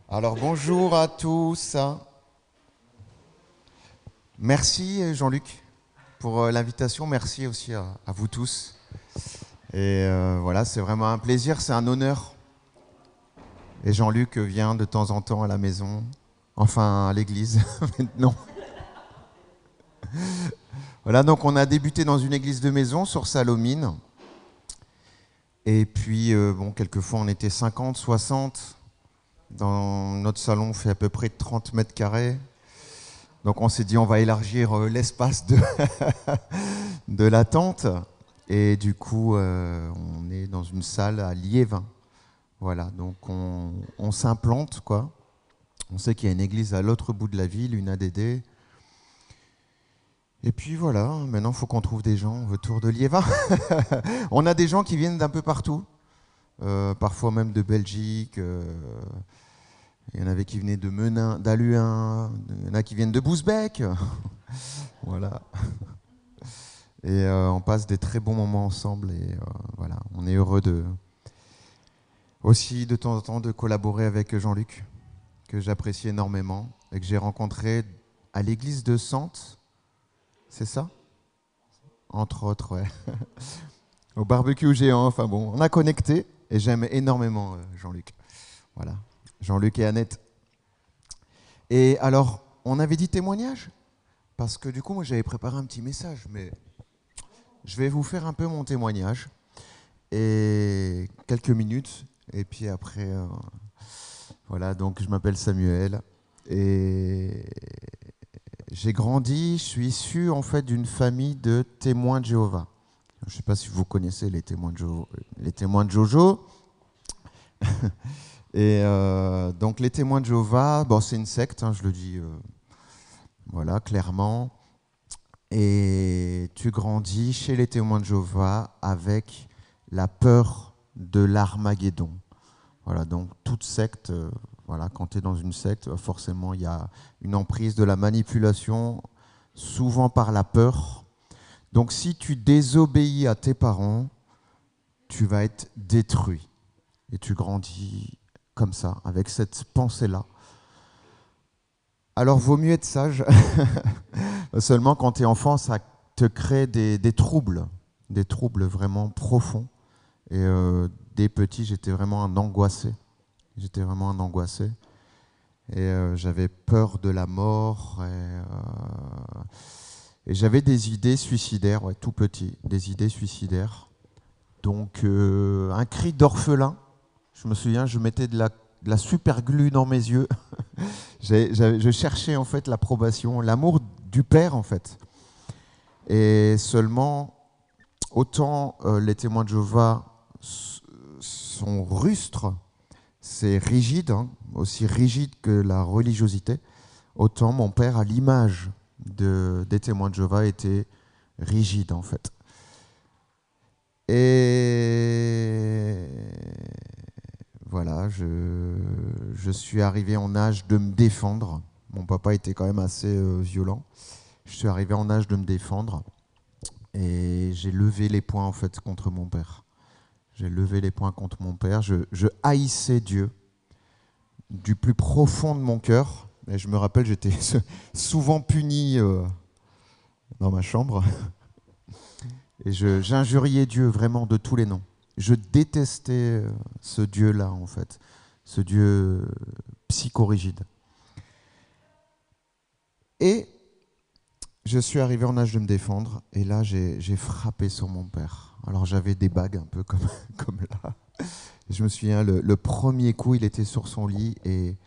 Alors bonjour à tous. Merci Jean-Luc pour l'invitation. Merci aussi à vous tous. Et voilà, c'est vraiment un plaisir, c'est un honneur. Et Jean-Luc vient de temps en temps à la maison, enfin à l'église maintenant. Voilà, donc on a débuté dans une église de maison sur Salomine. Et puis, bon, quelquefois on était 50, 60. Dans notre salon, on fait à peu près 30 mètres carrés. Donc on s'est dit on va élargir l'espace de la tente. Et du coup, on est dans une salle à Liévin. Voilà, donc on s'implante, quoi. On sait qu'il y a une église à l'autre bout de la ville, une ADD. Et puis voilà, maintenant il faut qu'on trouve des gens autour de Liévin. On a des gens qui viennent d'un peu partout, parfois même de Belgique. Il y en avait qui venaient de Menin, d'Aluin, il y en a qui viennent de Bousbecq. Voilà. Et on passe des très bons moments ensemble. Et voilà, on est heureux aussi de temps en temps de collaborer avec Jean-Luc, que j'apprécie énormément et que j'ai rencontré à l'église de Sante. C'est ça? Entre autres, ouais. Au barbecue géant, enfin bon, on a connecté et j'aime énormément Jean-Luc. Voilà, Jean-Luc et Annette. Et alors, on avait dit témoignage? Parce que du coup, moi j'avais préparé un petit message, mais je vais vous faire un peu mon témoignage. Et quelques minutes, et puis après, voilà, donc je m'appelle Samuel. Et j'ai grandi, je suis issu en fait d'une famille de témoins de Jéhovah. Je ne sais pas si vous connaissez les témoins de Jojo. Et donc les témoins de Jéhovah, bon, c'est une secte, hein, je le dis voilà, clairement. Et tu grandis chez les témoins de Jéhovah avec la peur de l'Armageddon. Voilà, donc toute secte, voilà, quand tu es dans une secte, forcément il y a une emprise de la manipulation, souvent par la peur. Donc si tu désobéis à tes parents, tu vas être détruit. Et tu grandis comme ça, avec cette pensée-là. Alors vaut mieux être sage. Seulement quand tu es enfant, ça te crée des troubles vraiment profonds. Et dès petit, j'étais vraiment un angoissé. Et j'avais peur de la mort. Et j'avais des idées suicidaires, ouais, tout petit, des idées suicidaires. Donc un cri d'orphelin. Je me souviens, je mettais de la super glue dans mes yeux. Je cherchais en fait l'approbation, l'amour du père en fait. Et seulement, autant les témoins de Jéhovah sont rustres, c'est rigide, hein, aussi rigide que la religiosité, autant mon père, à l'image des témoins de Jéhovah, était rigide en fait. Et voilà, je suis arrivé en âge de me défendre. Mon papa était quand même assez violent. Je suis arrivé en âge de me défendre et j'ai levé les poings en fait contre mon père. J'ai levé les poings contre mon père. Je haïssais Dieu du plus profond de mon cœur. Et je me rappelle, j'étais souvent puni dans ma chambre. Et j'injuriais Dieu vraiment de tous les noms. Je détestais ce Dieu-là, en fait. Ce Dieu psychorigide. Et je suis arrivé en âge de me défendre. Et là, j'ai frappé sur mon père. Alors, j'avais des bagues un peu comme là. Je me souviens, le premier coup, il était sur son lit. Et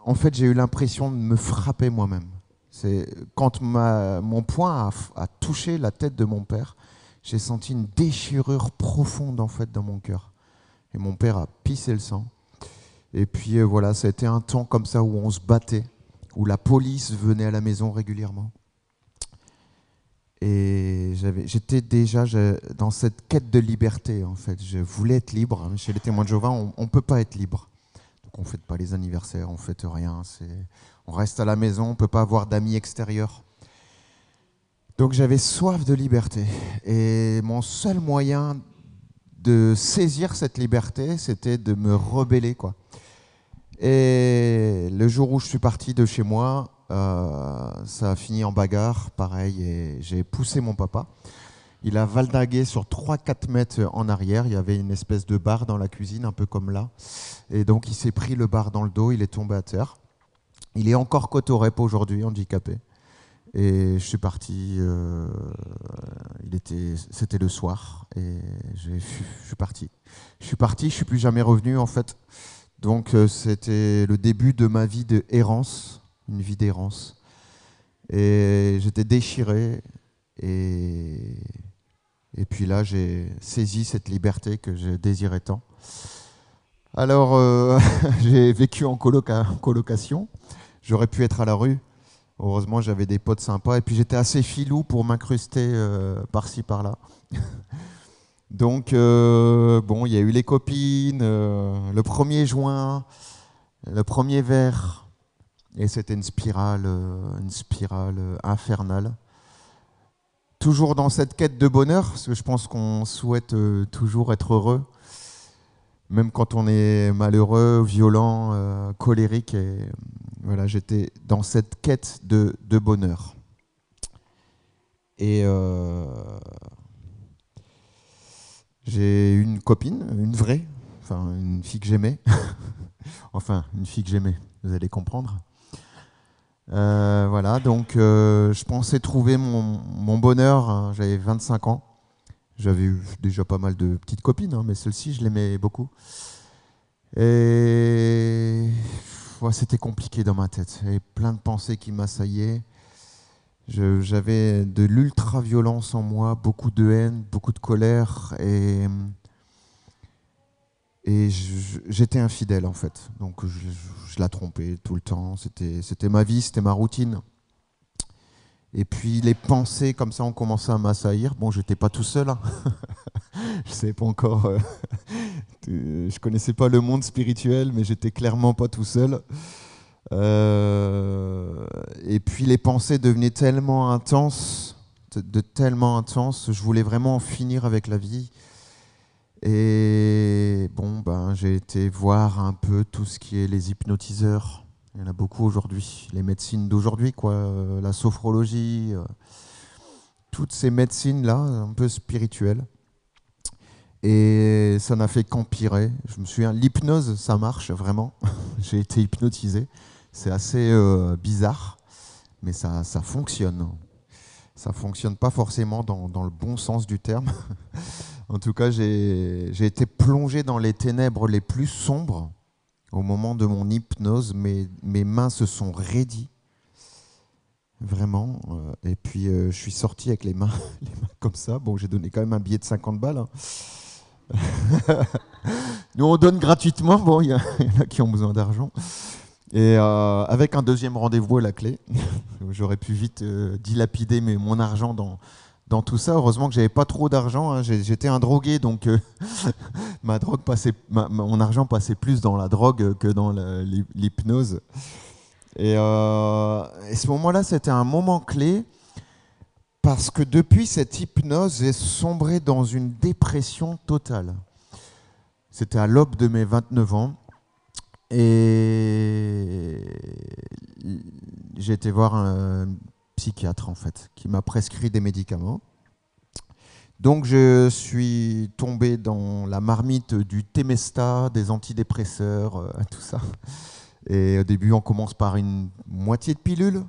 en fait, j'ai eu l'impression de me frapper moi-même. C'est quand mon poing a touché la tête de mon père, j'ai senti une déchirure profonde en fait dans mon cœur. Et mon père a pissé le sang. Et puis voilà, ça a été un temps comme ça où on se battait, où la police venait à la maison régulièrement. Et j'étais déjà dans cette quête de liberté en fait. Je voulais être libre. Chez les témoins de Jéhovah, on ne peut pas être libre. Donc on ne fête pas les anniversaires, on ne fête rien. On reste à la maison, on ne peut pas avoir d'amis extérieurs. Donc j'avais soif de liberté. Et mon seul moyen de saisir cette liberté, c'était de me rebeller, quoi. Et le jour où je suis parti de chez moi, ça a fini en bagarre, pareil, et j'ai poussé mon papa. Il a valdagué sur 3-4 mètres en arrière. Il y avait une espèce de barre dans la cuisine, un peu comme là. Et donc, il s'est pris le bar dans le dos, il est tombé à terre. Il est encore côte au rep aujourd'hui, handicapé. Et je suis parti, c'était le soir, et je suis parti. Je suis plus jamais revenu en fait. Donc c'était le début de ma vie de errance, une vie d'errance. Et j'étais déchiré, et puis là j'ai saisi cette liberté que je désirais tant. Alors j'ai vécu en colocation, j'aurais pu être à la rue. Heureusement, j'avais des potes sympas. Et puis, j'étais assez filou pour m'incruster par-ci, par-là. Donc, bon, il y a eu les copines, le 1er juin, le premier verre. Et c'était une spirale infernale. Toujours dans cette quête de bonheur, parce que je pense qu'on souhaite toujours être heureux. Même quand on est malheureux, violent, colérique. Et voilà, j'étais dans cette quête de bonheur. Et j'ai une copine, une vraie, enfin une fille que j'aimais. Enfin, une fille que j'aimais, vous allez comprendre. Voilà, donc je pensais trouver mon bonheur, hein, j'avais 25 ans. J'avais eu déjà pas mal de petites copines, hein, mais celle-ci, je l'aimais beaucoup. Et ouais, c'était compliqué dans ma tête. Il y avait plein de pensées qui m'assaillaient. J'avais de l'ultra-violence en moi, beaucoup de haine, beaucoup de colère. Et j'étais infidèle, en fait. Donc je la trompais tout le temps. C'était ma vie, c'était ma routine. Et puis les pensées comme ça ont commencé à m'assaillir. Bon, j'étais pas tout seul, hein. Je savais pas encore, je connaissais pas le monde spirituel, mais j'étais clairement pas tout seul. Et puis les pensées devenaient tellement intenses, tellement intenses, je voulais vraiment en finir avec la vie. Et bon, ben, j'ai été voir un peu tout ce qui est les hypnotiseurs. Il y en a beaucoup aujourd'hui, les médecines d'aujourd'hui, quoi, la sophrologie, toutes ces médecines-là, un peu spirituelles. Et ça n'a fait qu'empirer. Je me souviens, l'hypnose, ça marche vraiment. J'ai été hypnotisé. C'est assez bizarre, mais ça fonctionne. Ça fonctionne pas forcément dans le bon sens du terme. En tout cas, j'ai été plongé dans les ténèbres les plus sombres. Au moment de mon hypnose, mes mains se sont raidies, vraiment. Et puis, je suis sorti avec les mains comme ça. Bon, j'ai donné quand même un billet de 50 balles. Hein. Nous, on donne gratuitement. Bon, il y en a qui ont besoin d'argent. Et avec un deuxième rendez-vous à la clé. J'aurais pu vite dilapider mon argent dans tout ça. Heureusement que j'avais pas trop d'argent, hein. J'étais un drogué, donc mon argent passait plus dans la drogue que dans l'hypnose. Et ce moment-là, c'était un moment clé parce que depuis cette hypnose, j'ai sombré dans une dépression totale. C'était à l'aube de mes 29 ans. Et j'ai été voir un psychiatre, en fait, qui m'a prescrit des médicaments. Donc je suis tombé dans la marmite du Temesta, des antidépresseurs, tout ça. Et au début, on commence par une moitié de pilule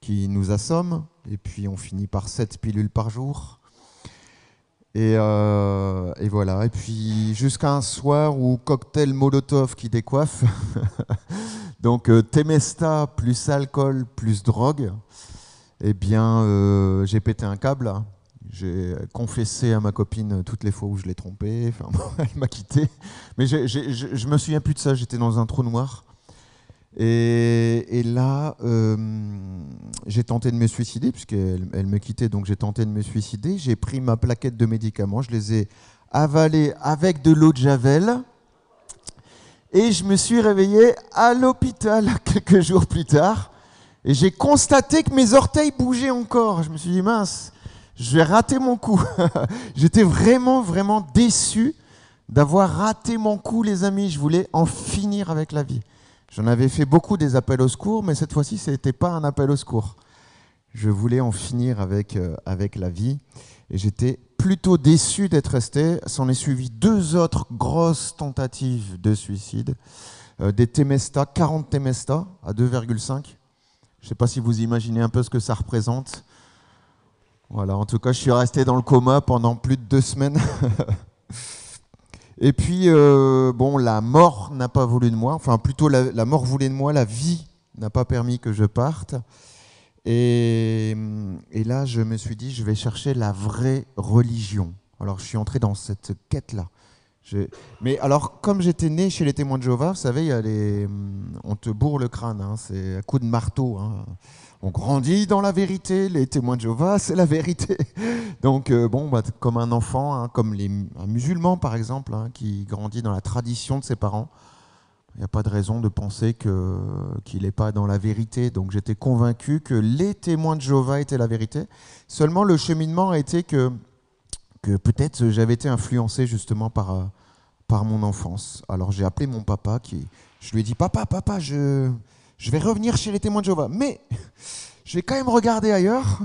qui nous assomme, et puis on finit par 7 pilules par jour. Et voilà. Et puis jusqu'à un soir où cocktail Molotov qui décoiffe. Donc Temesta plus alcool plus drogue. Eh bien, j'ai pété un câble. J'ai confessé à ma copine toutes les fois où je l'ai trompée. Enfin, elle m'a quitté. Mais je me souviens plus de ça. J'étais dans un trou noir. Et là, j'ai tenté de me suicider, puisqu'elle me quittait, donc j'ai tenté de me suicider. J'ai pris ma plaquette de médicaments, je les ai avalés avec de l'eau de Javel, et je me suis réveillé à l'hôpital quelques jours plus tard, et j'ai constaté que mes orteils bougeaient encore. Je me suis dit, mince, je vais rater mon coup. J'étais vraiment, vraiment déçu d'avoir raté mon coup, les amis. Je voulais en finir avec la vie. J'en avais fait beaucoup des appels au secours, mais cette fois-ci, ce n'était pas un appel au secours. Je voulais en finir avec la vie. Et j'étais plutôt déçu d'être resté. S'en est suivi 2 autres grosses tentatives de suicide. Des Temesta, 40 Temesta à 2,5. Je ne sais pas si vous imaginez un peu ce que ça représente. Voilà, en tout cas, je suis resté dans le coma pendant plus de 2 semaines. Et puis, bon, la mort n'a pas voulu de moi. Enfin, plutôt, la mort voulait de moi. La vie n'a pas permis que je parte. Et là, je me suis dit, je vais chercher la vraie religion. Alors, je suis entré dans cette quête-là. Mais alors, comme j'étais né chez les témoins de Jéhovah, vous savez, on te bourre le crâne, hein, c'est à coup de marteau. Hein. On grandit dans la vérité, les témoins de Jéhovah, c'est la vérité. Donc, bon, bah, comme un enfant, hein, comme un musulman par exemple, hein, qui grandit dans la tradition de ses parents, il n'y a pas de raison de penser qu'il n'est pas dans la vérité. Donc, j'étais convaincu que les témoins de Jéhovah étaient la vérité. Seulement, le cheminement a été que peut-être j'avais été influencé justement par mon enfance. Alors j'ai appelé mon papa, je lui ai dit, papa, je vais revenir chez les témoins de Jéhovah, mais je vais quand même regarder ailleurs,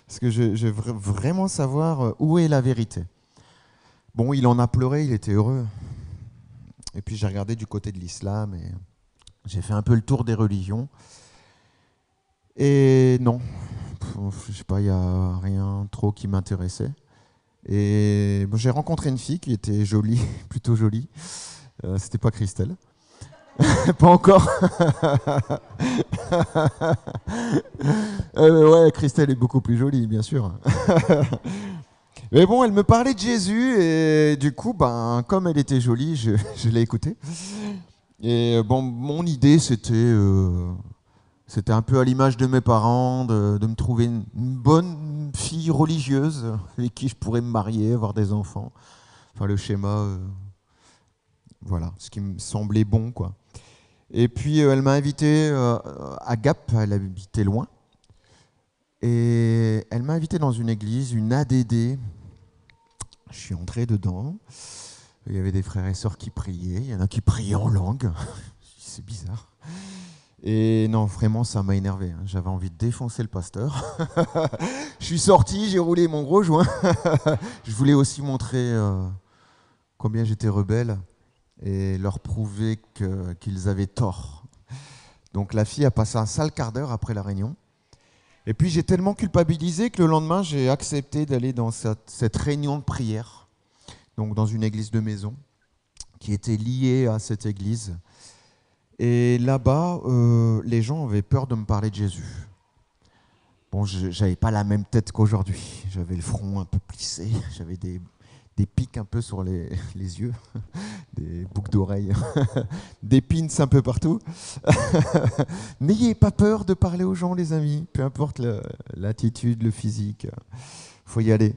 parce que je veux vraiment savoir où est la vérité. Bon, il en a pleuré, il était heureux. Et puis j'ai regardé du côté de l'islam, et j'ai fait un peu le tour des religions. Et non, je sais pas, il n'y a rien trop qui m'intéressait. Et bon, j'ai rencontré une fille qui était jolie, plutôt jolie. C'était pas Christelle. Pas encore. Ouais, Christelle est beaucoup plus jolie, bien sûr. Mais bon, elle me parlait de Jésus et du coup, ben, comme elle était jolie, je l'ai écoutée. Et bon, mon idée, c'était un peu à l'image de mes parents, de me trouver une bonne fille religieuse avec qui je pourrais me marier, avoir des enfants. Enfin, le schéma, voilà, ce qui me semblait bon, quoi. Et puis, elle m'a invité à Gap, elle habitait loin. Et elle m'a invité dans une église, une ADD. Je suis entré dedans. Il y avait des frères et sœurs qui priaient. Il y en a qui priaient en langue. C'est bizarre. Et non, vraiment, ça m'a énervé. J'avais envie de défoncer le pasteur. Je suis sorti, j'ai roulé mon gros joint. Je voulais aussi montrer combien j'étais rebelle et leur prouver qu'ils avaient tort. Donc la fille a passé un sale quart d'heure après la réunion. Et puis j'ai tellement culpabilisé que le lendemain, j'ai accepté d'aller dans cette réunion de prière, donc dans une église de maison, qui était liée à cette église. Et là-bas, les gens avaient peur de me parler de Jésus. Bon, je n'avais pas la même tête qu'aujourd'hui. J'avais le front un peu plissé, j'avais des pics un peu sur les yeux, des boucles d'oreilles, des pins un peu partout. N'ayez pas peur de parler aux gens, les amis, peu importe l'attitude, le physique. Il faut y aller.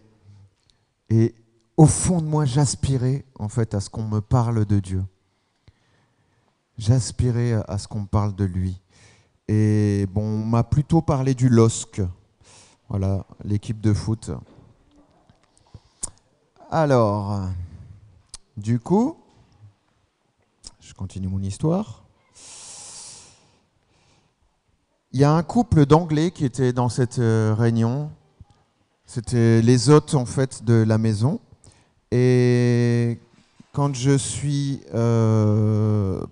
Et au fond de moi, j'aspirais en fait à ce qu'on me parle de Dieu. J'aspirais à ce qu'on me parle de lui. Et bon, on m'a plutôt parlé du LOSC, voilà, l'équipe de foot. Alors, du coup, je continue mon histoire. Il y a un couple d'Anglais qui était dans cette réunion. C'était les hôtes en fait de la maison. Et quand je suis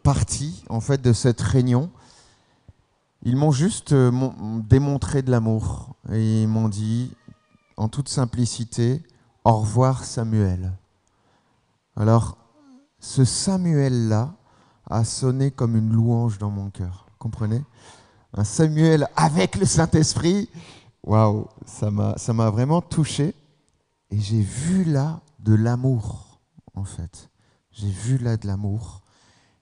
parti en fait de cette réunion, ils m'ont juste démontré de l'amour. Et ils m'ont dit, en toute simplicité, au revoir Samuel. Alors, ce Samuel-là a sonné comme une louange dans mon cœur. Comprenez ? Un Samuel avec le Saint-Esprit. Waouh, ça m'a vraiment touché. Et j'ai vu là de l'amour, en fait. J'ai vu là de l'amour.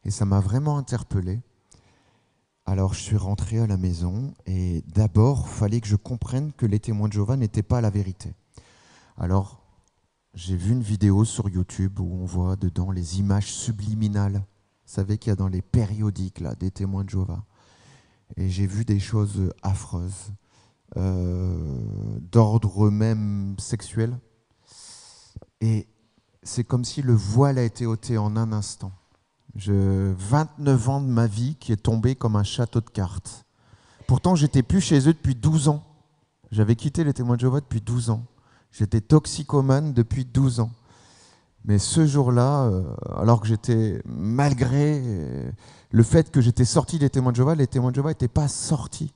Et ça m'a vraiment interpellé. Alors, je suis rentré à la maison et d'abord, il fallait que je comprenne que les témoins de Jéhovah n'étaient pas la vérité. Alors, j'ai vu une vidéo sur YouTube où on voit dedans les images subliminales. Vous savez qu'il y a dans les périodiques là, des témoins de Jéhovah. Et j'ai vu des choses affreuses, d'ordre même sexuel. Et c'est comme si le voile a été ôté en un instant. 29 ans de ma vie qui est tombé comme un château de cartes. Pourtant, j'étais plus chez eux depuis 12 ans. J'avais quitté les Témoins de Jéhovah depuis 12 ans. J'étais toxicomane depuis 12 ans. Mais ce jour-là, alors que j'étais, malgré le fait que j'étais sorti des Témoins de Jéhovah, les Témoins de Jéhovah n'étaient pas sortis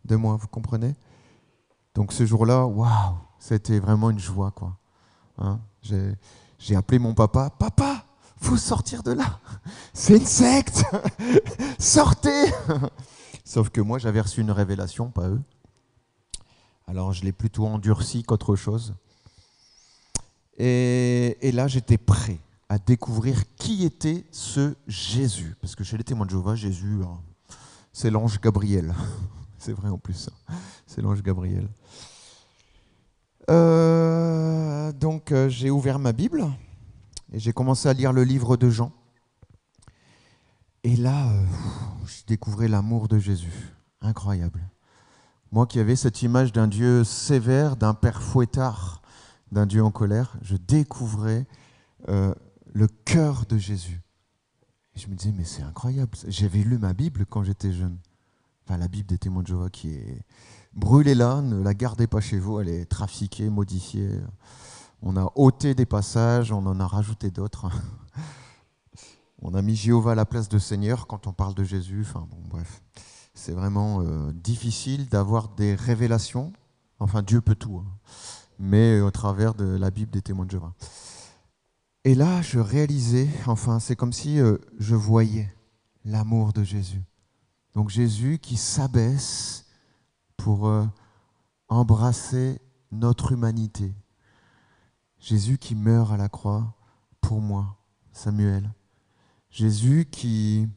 de moi, vous comprenez? Donc ce jour-là, waouh, c'était vraiment une joie, quoi. Hein, j'ai appelé mon papa, « Papa, faut sortir de là, c'est une secte, sortez !» Sauf que moi, j'avais reçu une révélation, pas eux. Alors je l'ai plutôt endurci qu'autre chose. Et là, j'étais prêt à découvrir qui était ce Jésus. Parce que chez les Témoins de Jéhovah, Jésus, c'est l'ange Gabriel. C'est vrai en plus, c'est l'ange Gabriel. Donc j'ai ouvert ma Bible et j'ai commencé à lire le livre de Jean. Et là, je découvrais l'amour de Jésus. Incroyable. Moi qui avais cette image d'un Dieu sévère, d'un père fouettard, d'un Dieu en colère, je découvrais le cœur de Jésus. Et je me disais, mais c'est incroyable. J'avais lu ma Bible quand j'étais jeune. Enfin, la Bible des Témoins de Jéhovah qui est brûlée là, ne la gardez pas chez vous, elle est trafiquée, modifiée. On a ôté des passages, on en a rajouté d'autres. On a mis Jéhovah à la place de Seigneur quand on parle de Jésus. Enfin, bon, bref. C'est vraiment difficile d'avoir des révélations. Enfin, Dieu peut tout, hein, mais au travers de la Bible des Témoins de Jéhovah. Et là, je réalisais, enfin, c'est comme si je voyais l'amour de Jésus. Donc Jésus qui s'abaisse pour embrasser notre humanité. Jésus qui meurt à la croix pour moi, Samuel. Jésus qui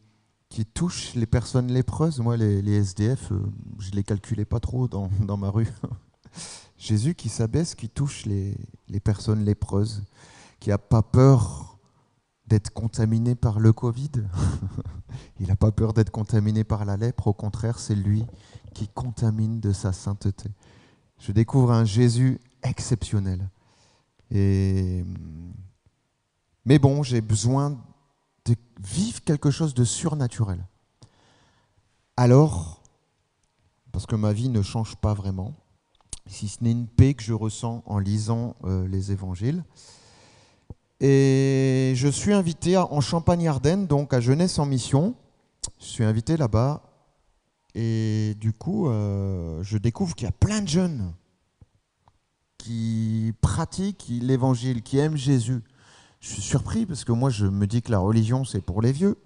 touche les personnes lépreuses. Moi, les SDF, je ne les calculais pas trop dans ma rue. Jésus qui s'abaisse, qui touche les personnes lépreuses, qui n'a pas peur d'être contaminé par le Covid. Il n'a pas peur d'être contaminé par la lèpre. Au contraire, c'est lui qui contamine de sa sainteté. Je découvre un Jésus exceptionnel. Mais bon, j'ai besoin de vivre quelque chose de surnaturel. Alors, parce que ma vie ne change pas vraiment, si ce n'est une paix que je ressens en lisant les évangiles. Et je suis invité en Champagne-Ardenne, donc à Jeunesse en Mission. Je suis invité là-bas et du coup, je découvre qu'il y a plein de jeunes qui pratiquent l'évangile, qui aiment Jésus. Je suis surpris parce que moi, je me dis que la religion, c'est pour les vieux.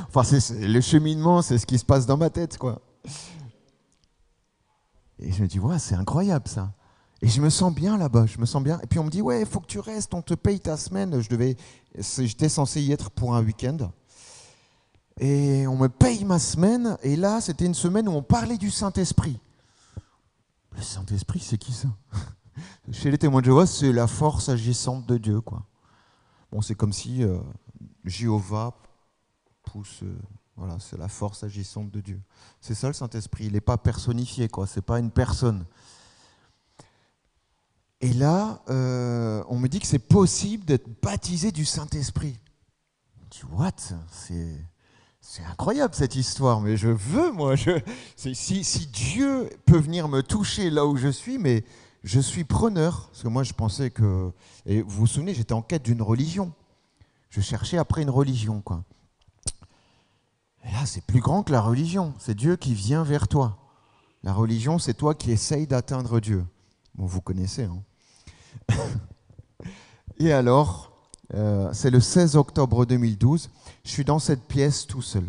Enfin, le cheminement, c'est ce qui se passe dans ma tête, quoi. Et je me dis, ouais, c'est incroyable ça. Et je me sens bien là-bas, je me sens bien. Et puis on me dit, ouais, il faut que tu restes, on te paye ta semaine. J'étais censé y être pour un week-end. Et on me paye ma semaine. Et là, c'était une semaine où on parlait du Saint-Esprit. Le Saint-Esprit, c'est qui ça? Chez les Témoins de Jéhovah, c'est la force agissante de Dieu, quoi. Bon, c'est comme si Jéhovah pousse... voilà, c'est la force agissante de Dieu. C'est ça le Saint-Esprit. Il n'est pas personnifié, quoi. C'est pas une personne. Et là, on me dit que c'est possible d'être baptisé du Saint-Esprit. Je dis, what? C'est incroyable cette histoire, mais je veux, moi. Si Dieu peut venir me toucher là où je suis, mais je suis preneur. Parce que moi, je pensais que... Et vous vous souvenez, j'étais en quête d'une religion. Je cherchais après une religion, quoi. Et là, c'est plus grand que la religion. C'est Dieu qui vient vers toi. La religion, c'est toi qui essayes d'atteindre Dieu. Bon, vous connaissez, hein. Et alors, c'est le 16 octobre 2012, je suis dans cette pièce tout seul.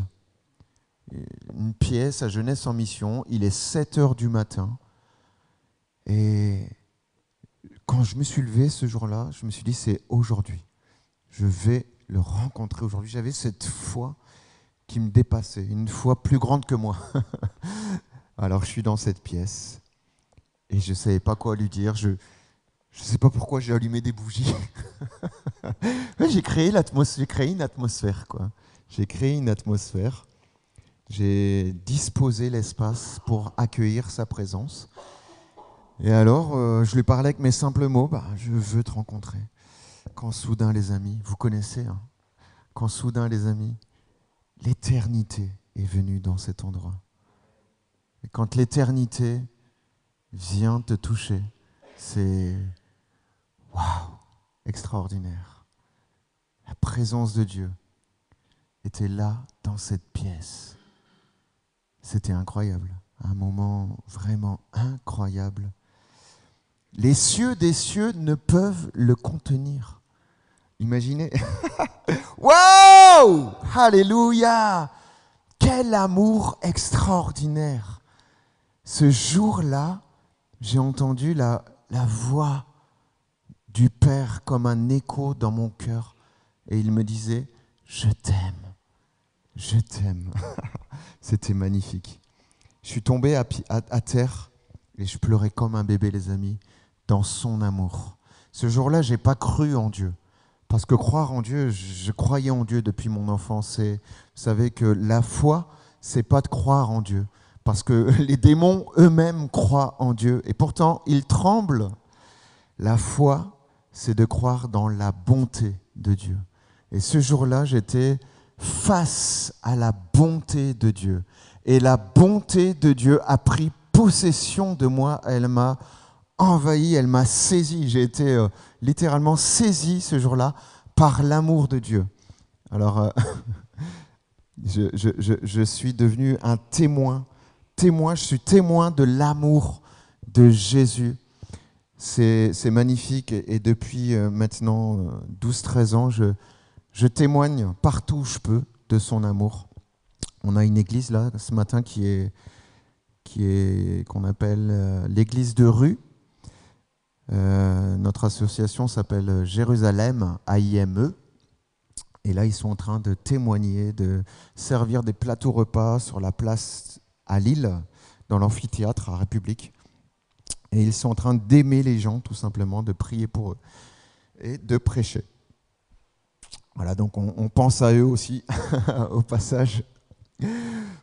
Une pièce à Jeunesse en Mission, il est 7h du matin. Et quand je me suis levé ce jour-là, je me suis dit, c'est aujourd'hui. Je vais le rencontrer aujourd'hui. J'avais cette foi qui me dépassait, une foi plus grande que moi. Alors je suis dans cette pièce et je ne savais pas quoi lui dire. Je ne sais pas pourquoi j'ai allumé des bougies. J'ai créé une atmosphère, quoi. J'ai créé une atmosphère. J'ai disposé l'espace pour accueillir sa présence. Et alors, je lui parlais avec mes simples mots, bah, je veux te rencontrer. Quand soudain, les amis, vous connaissez, hein, quand soudain, les amis, l'éternité est venue dans cet endroit. Et quand l'éternité vient te toucher, c'est waouh, extraordinaire. La présence de Dieu était là dans cette pièce. C'était incroyable, un moment vraiment incroyable. Les cieux des cieux ne peuvent le contenir. Imaginez. Wow! Alléluia! Quel amour extraordinaire! Ce jour-là, j'ai entendu la voix du Père comme un écho dans mon cœur. Et il me disait, je t'aime, je t'aime. C'était magnifique. Je suis tombé à terre et je pleurais comme un bébé, les amis, dans son amour. Ce jour-là, je n'ai pas cru en Dieu. Parce que croire en Dieu, je croyais en Dieu depuis mon enfance. Et vous savez que la foi, c'est pas de croire en Dieu. Parce que les démons eux-mêmes croient en Dieu. Et pourtant, ils tremblent. La foi, c'est de croire dans la bonté de Dieu. Et ce jour-là, j'étais face à la bonté de Dieu. Et la bonté de Dieu a pris possession de moi. Elle m'a envahi, elle m'a saisi. J'ai été littéralement saisi ce jour-là par l'amour de Dieu. Alors, je suis devenu un témoin. Je suis témoin de l'amour de Jésus. C'est magnifique et depuis maintenant 12-13 ans, je témoigne partout où je peux de son amour. On a une église là ce matin qu'on appelle l'église de rue. Notre association s'appelle Jérusalem AIME. Et là, ils sont en train de témoigner, de servir des plateaux repas sur la place à Lille, dans l'amphithéâtre à République. Et ils sont en train d'aimer les gens, tout simplement, de prier pour eux et de prêcher. Voilà, donc on pense à eux aussi, au passage.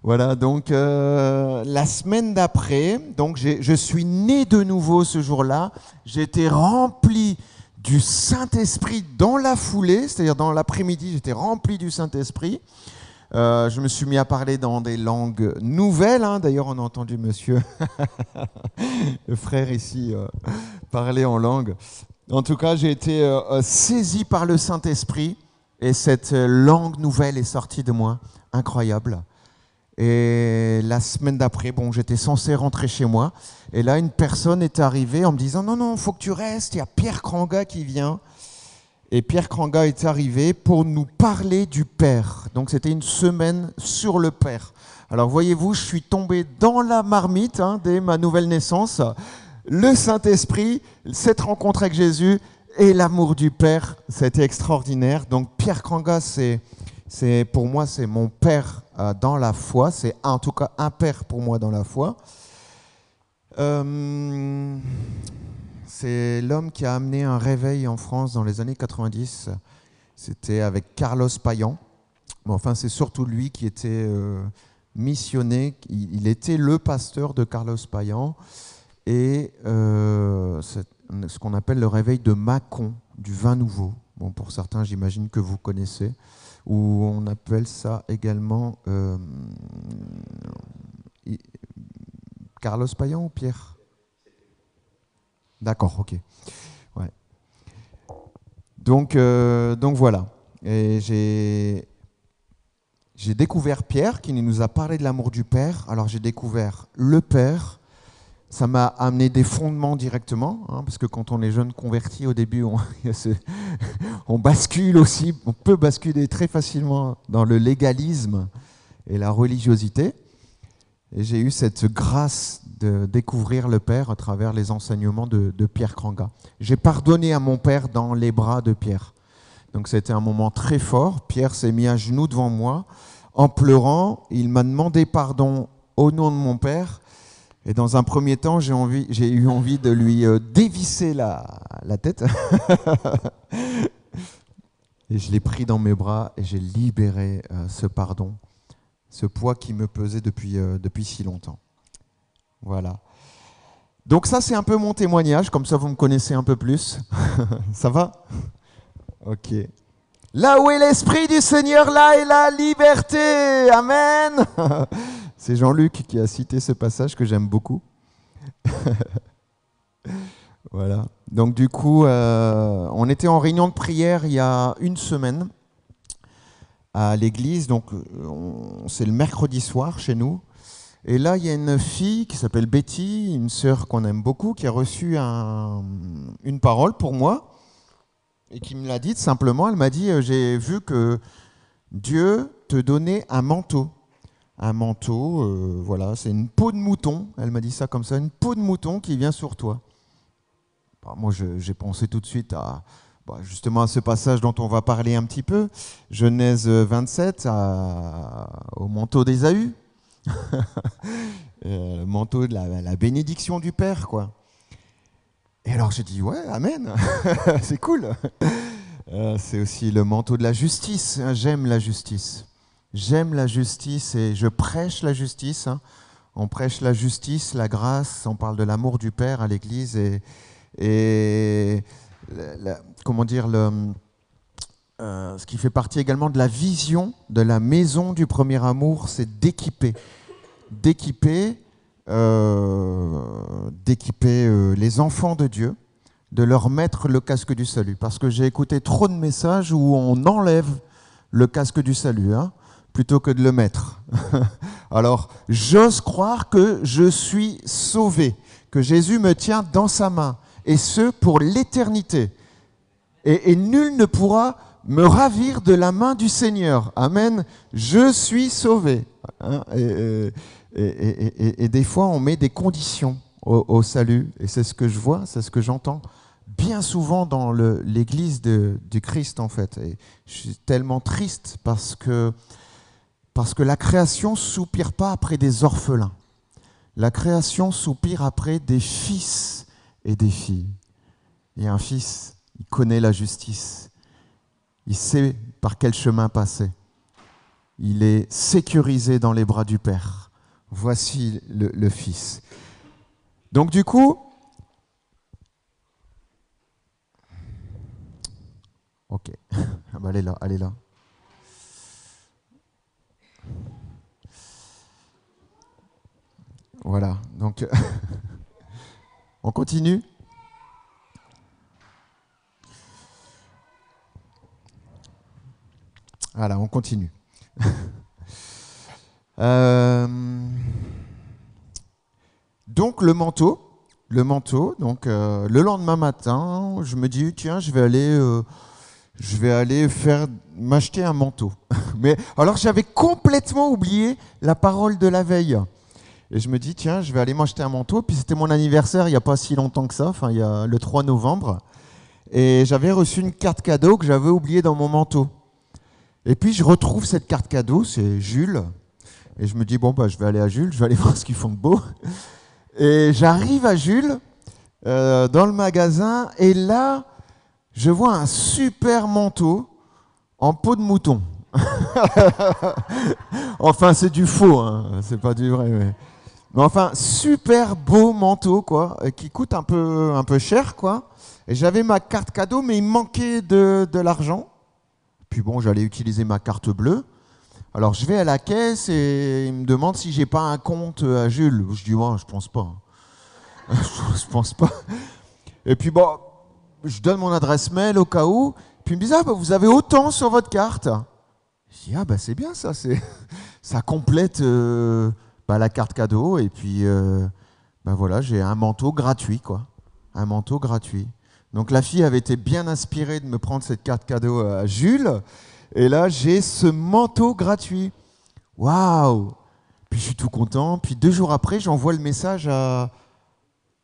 Voilà, donc la semaine d'après, donc je suis né de nouveau ce jour-là. J'ai été rempli du Saint-Esprit dans la foulée, c'est-à-dire dans l'après-midi, j'étais rempli du Saint-Esprit. Je me suis mis à parler dans des langues nouvelles. Hein. D'ailleurs, on a entendu monsieur, le frère ici, parler en langue. En tout cas, j'ai été saisi par le Saint-Esprit et cette langue nouvelle est sortie de moi. Incroyable. Et la semaine d'après, bon, j'étais censé rentrer chez moi. Et là, une personne est arrivée en me disant « Non, non, il faut que tu restes, il y a Pierre Kranga qui vient. » Et Pierre Kranga est arrivé pour nous parler du Père. Donc c'était une semaine sur le Père. Alors voyez-vous, je suis tombé dans la marmite dès ma nouvelle naissance. Le Saint-Esprit, cette rencontre avec Jésus et l'amour du Père, c'était extraordinaire. Donc Pierre Kranga, pour moi, c'est mon Père dans la foi. C'est en tout cas un Père pour moi dans la foi. C'est l'homme qui a amené un réveil en France dans les années 90. C'était avec Carlos Payan. Bon, enfin, c'est surtout lui qui était missionné. Il était le pasteur de Carlos Payan. Et c'est ce qu'on appelle le réveil de Mâcon, du vin nouveau. Bon, pour certains, j'imagine que vous connaissez. Ou on appelle ça également Carlos Payan ou Pierre ? D'accord, ok. Ouais. Donc voilà. Et j'ai découvert Pierre qui nous a parlé de l'amour du Père. Alors j'ai découvert le Père. Ça m'a amené des fondements directement, parce que quand on est jeune converti, au début, on bascule aussi. On peut basculer très facilement dans le légalisme et la religiosité. Et j'ai eu cette grâce de découvrir le Père à travers les enseignements de Pierre Kranga. J'ai pardonné à mon Père dans les bras de Pierre. Donc c'était un moment très fort. Pierre s'est mis à genoux devant moi en pleurant. Il m'a demandé pardon au nom de mon Père. Et dans un premier temps, j'ai eu envie de lui dévisser la tête. Et je l'ai pris dans mes bras et j'ai libéré ce pardon. Ce poids qui me pesait depuis si longtemps. Voilà. Donc ça, c'est un peu mon témoignage, comme ça vous me connaissez un peu plus. Ça va? Ok. Là où est l'Esprit du Seigneur, là est la liberté. Amen. C'est Jean-Luc qui a cité ce passage que j'aime beaucoup. Voilà. Donc du coup, on était en réunion de prière il y a une semaine à l'église. Donc c'est le mercredi soir chez nous. Et là, il y a une fille qui s'appelle Betty, une sœur qu'on aime beaucoup, qui a reçu une parole pour moi et qui me l'a dite simplement. Elle m'a dit, j'ai vu que Dieu te donnait un manteau. Un manteau, voilà, c'est une peau de mouton. Elle m'a dit ça comme ça, une peau de mouton qui vient sur toi. Bah, moi, j'ai pensé tout de suite justement à ce passage dont on va parler un petit peu, Genèse 27, au manteau d'Ésaü. Le manteau de la bénédiction du Père, quoi. Et alors j'ai dit, ouais, amen, c'est cool. C'est aussi le manteau de la justice. J'aime la justice. J'aime la justice et je prêche la justice. On prêche la justice, la grâce, on parle de l'amour du Père à l'Église et comment dire, ce qui fait partie également de la vision de la maison du premier amour, c'est d'équiper les enfants de Dieu, de leur mettre le casque du salut. Parce que j'ai écouté trop de messages où on enlève le casque du salut, plutôt que de le mettre. Alors, j'ose croire que je suis sauvé, que Jésus me tient dans sa main, et ce, pour l'éternité. Et nul ne pourra me ravir de la main du Seigneur. Amen. Je suis sauvé. Et des fois, on met des conditions au salut. Et c'est ce que je vois, c'est ce que j'entends bien souvent dans l'Église du Christ, en fait. Et je suis tellement triste parce que la création soupire pas après des orphelins. La création soupire après des fils et des filles. Et un fils, il connaît la justice. Il sait par quel chemin passer. Il est sécurisé dans les bras du Père. Voici le Fils. Donc du coup, ok, elle est là, elle est là. Voilà, donc on continue. Voilà, on continue. Donc le manteau, donc le lendemain matin, je me dis tiens, je vais aller m'acheter un manteau. Mais alors j'avais complètement oublié la parole de la veille. Et je me dis tiens, je vais aller m'acheter un manteau. Puis c'était mon anniversaire il n'y a pas si longtemps que ça, enfin il y a le 3 novembre. Et j'avais reçu une carte cadeau que j'avais oubliée dans mon manteau. Et puis je retrouve cette carte cadeau, c'est Jules. Et je me dis, je vais aller à Jules, je vais aller voir ce qu'ils font de beau. Et j'arrive à Jules, dans le magasin, et là, je vois un super manteau en peau de mouton. Enfin, c'est du faux, c'est pas du vrai. Mais enfin, super beau manteau, quoi, qui coûte un peu cher, quoi. Et j'avais ma carte cadeau, mais il me manquait de l'argent. Puis bon, j'allais utiliser ma carte bleue. Alors je vais à la caisse et il me demande si j'ai pas un compte à Jules. Je dis je pense pas. Je pense pas. Et puis je donne mon adresse mail au cas où. Puis il me dit vous avez autant sur votre carte. Je dis c'est bien ça, ça complète la carte cadeau et puis voilà, j'ai un manteau gratuit quoi. Un manteau gratuit. Donc la fille avait été bien inspirée de me prendre cette carte cadeau à Jules. Et là, j'ai ce manteau gratuit. Waouh! Puis je suis tout content. Puis 2 jours après, j'envoie le message à...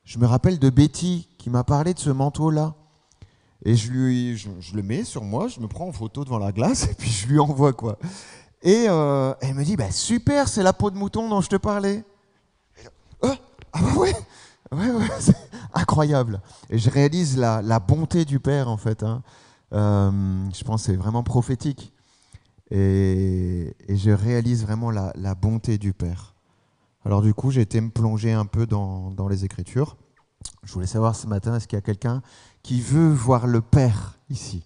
Je me rappelle de Betty qui m'a parlé de ce manteau-là. Et je le mets sur moi, je me prends en photo devant la glace et puis je lui envoie quoi. Et elle me dit, super, c'est la peau de mouton dont je te parlais. Et là, ouais, c'est incroyable. Et je réalise la bonté du Père en fait. Je pense que c'est vraiment prophétique. Et je réalise vraiment la bonté du Père. Alors du coup, j'ai été me plonger un peu dans les Écritures. Je voulais savoir ce matin, est-ce qu'il y a quelqu'un qui veut voir le Père ici?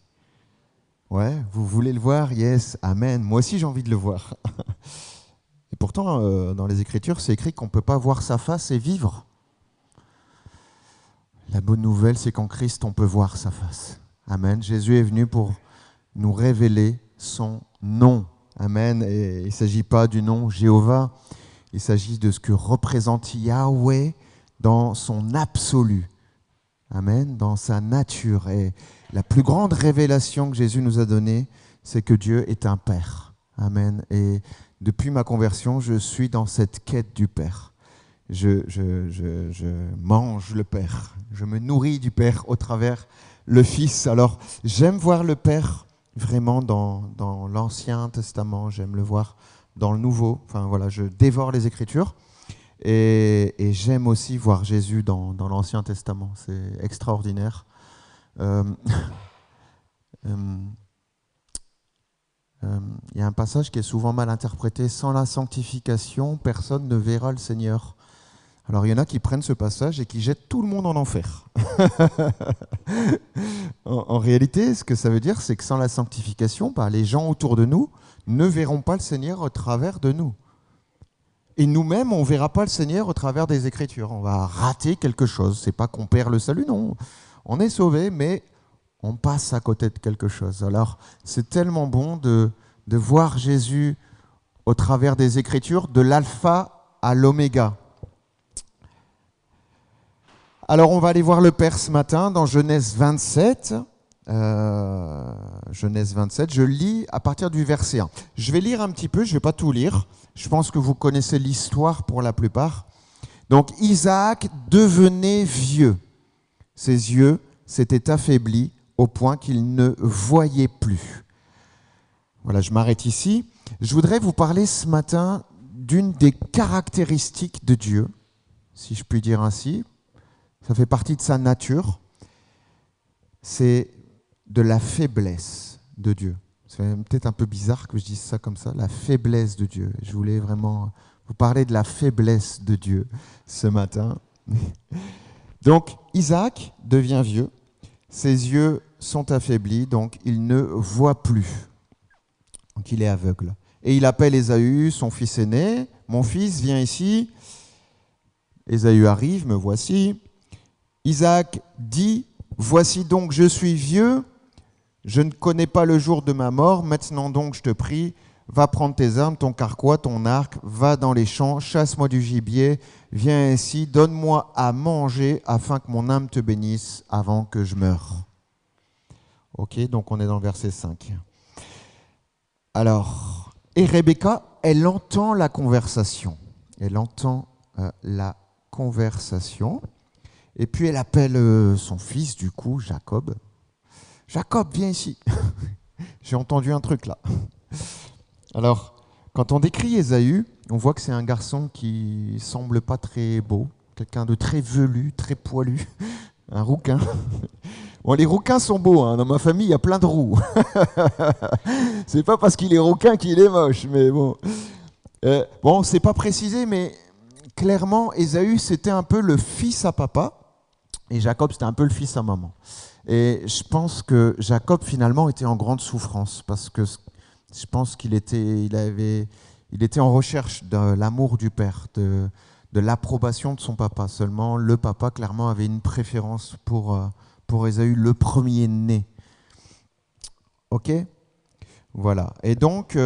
Ouais, vous voulez le voir? Yes, amen. Moi aussi j'ai envie de le voir. Et pourtant, dans les Écritures, c'est écrit qu'on ne peut pas voir sa face et vivre. La bonne nouvelle, c'est qu'en Christ, on peut voir sa face. Amen. Jésus est venu pour nous révéler son nom. Amen. Et il ne s'agit pas du nom Jéhovah, il s'agit de ce que représente Yahweh dans son absolu. Amen. Dans sa nature. Et la plus grande révélation que Jésus nous a donnée, c'est que Dieu est un Père. Amen. Et depuis ma conversion, je suis dans cette quête du Père. Je mange le Père. Je me nourris du Père au travers le Fils. Alors, j'aime voir le Père vraiment dans l'Ancien Testament. J'aime le voir dans le Nouveau. Enfin, voilà, je dévore les Écritures. Et j'aime aussi voir Jésus dans l'Ancien Testament. C'est extraordinaire. Il y a un passage qui est souvent mal interprété. Sans la sanctification, personne ne verra le Seigneur. Alors il y en a qui prennent ce passage et qui jettent tout le monde en enfer. En réalité, ce que ça veut dire, c'est que sans la sanctification, les gens autour de nous ne verront pas le Seigneur au travers de nous. Et nous-mêmes, on ne verra pas le Seigneur au travers des Écritures. On va rater quelque chose. Ce n'est pas qu'on perd le salut, non. On est sauvé, mais on passe à côté de quelque chose. Alors, c'est tellement bon de voir Jésus au travers des Écritures, de l'alpha à l'oméga. Alors, on va aller voir le Père ce matin dans Genèse 27. Genèse 27, je lis à partir du verset 1. Je vais lire un petit peu, je ne vais pas tout lire. Je pense que vous connaissez l'histoire pour la plupart. Donc, Isaac devenait vieux. Ses yeux s'étaient affaiblis au point qu'il ne voyait plus. Voilà, je m'arrête ici. Je voudrais vous parler ce matin d'une des caractéristiques de Dieu, si je puis dire ainsi. Ça fait partie de sa nature. C'est de la faiblesse de Dieu. C'est peut-être un peu bizarre que je dise ça comme ça, la faiblesse de Dieu. Je voulais vraiment vous parler de la faiblesse de Dieu ce matin. Donc, Isaac devient vieux, ses yeux sont affaiblis, donc il ne voit plus. Donc, il est aveugle. Et il appelle Ésaü, son fils aîné. « Mon fils, viens ici. » Ésaü arrive, « Me voici. » Isaac dit, « Voici donc, je suis vieux, je ne connais pas le jour de ma mort. Maintenant donc, je te prie, va prendre tes armes, ton carquois, ton arc, va dans les champs, chasse-moi du gibier, viens ici, donne-moi à manger afin que mon âme te bénisse avant que je meure. » Ok, donc on est dans le verset 5. Alors, et Rebecca, elle entend la conversation. Elle entend la conversation. Et puis elle appelle son fils, du coup, Jacob. « Jacob, viens ici. » J'ai entendu un truc là. Alors, quand on décrit Ésaü, on voit que c'est un garçon qui semble pas très beau, quelqu'un de très velu, très poilu, un rouquin. Bon, les rouquins sont beaux, hein. Dans ma famille, il y a plein de roux. C'est pas parce qu'il est rouquin qu'il est moche, mais bon. Bon, c'est pas précisé, mais clairement, Ésaü, c'était un peu le fils à papa, et Jacob, c'était un peu le fils à maman. Et je pense que Jacob, finalement, était en grande souffrance, parce que je pense qu'il était en recherche de l'amour du père, de l'approbation de son papa. Seulement, le papa, clairement, avait une préférence pour Ésaü, le premier-né. Ok ? Voilà. Et donc,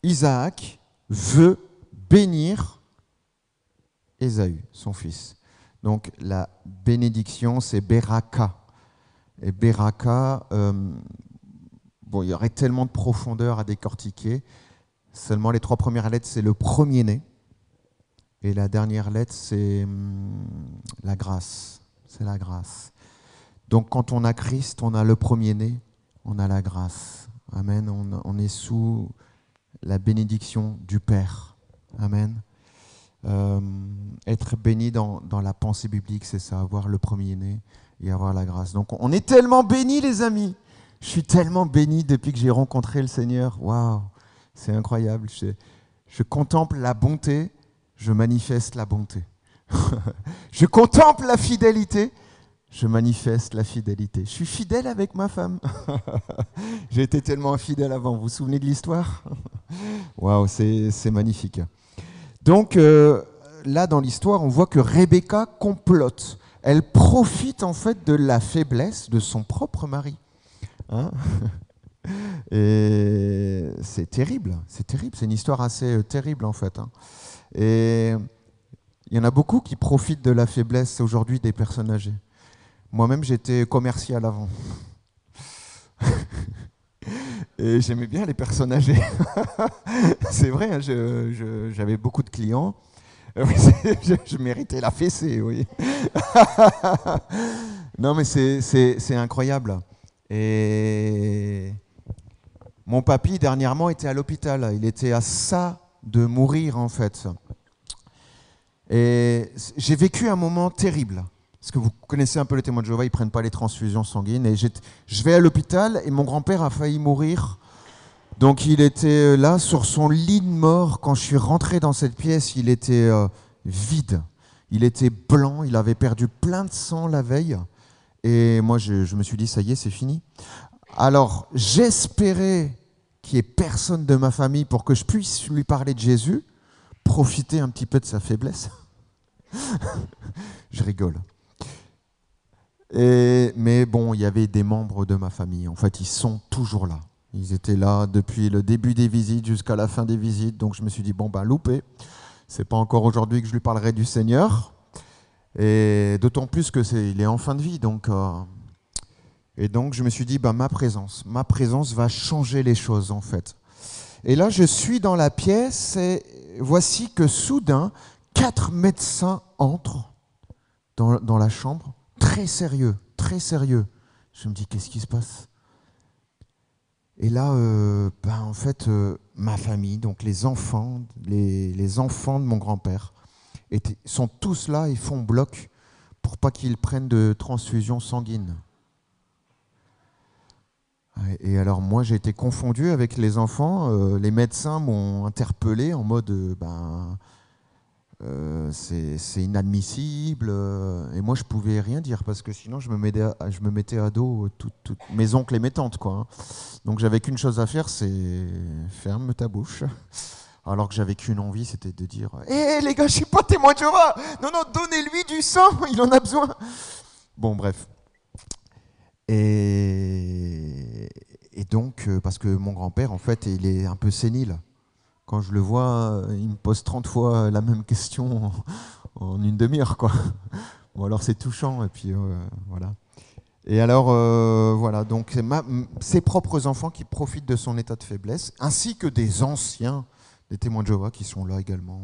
Isaac veut bénir Ésaü, son fils. Donc, la bénédiction, c'est Beraka. Et Beraka, bon, il y aurait tellement de profondeur à décortiquer. Seulement, les 3 premières lettres, c'est le premier-né. Et la dernière lettre, c'est la grâce. C'est la grâce. Donc, quand on a Christ, on a le premier-né, on a la grâce. Amen. On est sous la bénédiction du Père. Amen. Être béni dans la pensée biblique, c'est ça, avoir le premier-né et avoir la grâce. Donc, on est tellement bénis, les amis. Je suis tellement béni depuis que j'ai rencontré le Seigneur. Waouh, c'est incroyable. Je contemple la bonté, je manifeste la bonté. Je contemple la fidélité, je manifeste la fidélité. Je suis fidèle avec ma femme. J'ai été tellement infidèle avant, vous vous souvenez de l'histoire? Waouh, c'est magnifique. Donc là, dans l'histoire, on voit que Rebecca complote. Elle profite en fait de la faiblesse de son propre mari. Hein? Et c'est terrible, c'est une histoire assez terrible en fait. Hein. Et il y en a beaucoup qui profitent de la faiblesse aujourd'hui des personnes âgées. Moi-même, j'étais commercial avant. Et j'aimais bien les personnes âgées. C'est vrai, hein, j'avais beaucoup de clients. Je méritais la fessée, oui. Non, mais c'est incroyable. Et mon papy, dernièrement, était à l'hôpital. Il était à ça de mourir, en fait. Et j'ai vécu un moment terrible. Parce que vous connaissez un peu les témoins de Jéhovah, ils ne prennent pas les transfusions sanguines. Et je vais à l'hôpital et mon grand-père a failli mourir. Donc il était là sur son lit de mort. Quand je suis rentré dans cette pièce, il était vide. Il était blanc, il avait perdu plein de sang la veille. Et moi, je me suis dit, ça y est, c'est fini. Alors, j'espérais qu'il n'y ait personne de ma famille pour que je puisse lui parler de Jésus, profiter un petit peu de sa faiblesse. Je rigole. Mais bon, il y avait des membres de ma famille. En fait, ils sont toujours là. Ils étaient là depuis le début des visites jusqu'à la fin des visites. Donc je me suis dit, bon, ben loupé. C'est pas encore aujourd'hui que je lui parlerai du Seigneur. Et d'autant plus que il est en fin de vie. Et donc je me suis dit, ben, ma présence va changer les choses en fait. Et là, je suis dans la pièce et voici que soudain, 4 médecins entrent dans la chambre. Très sérieux, très sérieux. Je me dis, qu'est-ce qui se passe? Et là, en fait, ma famille, donc les enfants de mon grand-père, sont tous là et font bloc pour pas qu'ils prennent de transfusion sanguine. Et alors moi, j'ai été confondu avec les enfants. Les médecins m'ont interpellé en mode, c'est inadmissible. Et moi, je pouvais rien dire parce que sinon, je me mettais à dos toutes mes oncles et mes tantes, quoi. Hein. Donc, j'avais qu'une chose à faire, c'est ferme ta bouche. Alors que j'avais qu'une envie, c'était de dire hé les gars, je suis pas témoin de Jéhovah. Non, donnez-lui du sang, il en a besoin. Bon, bref. Et donc, parce que mon grand-père, en fait, il est un peu sénile. Quand je le vois, il me pose 30 fois la même question en une demi-heure, quoi. Bon, alors c'est touchant, et puis voilà. Et alors, voilà, donc ses propres enfants qui profitent de son état de faiblesse, ainsi que des anciens, des témoins de Jéhovah qui sont là également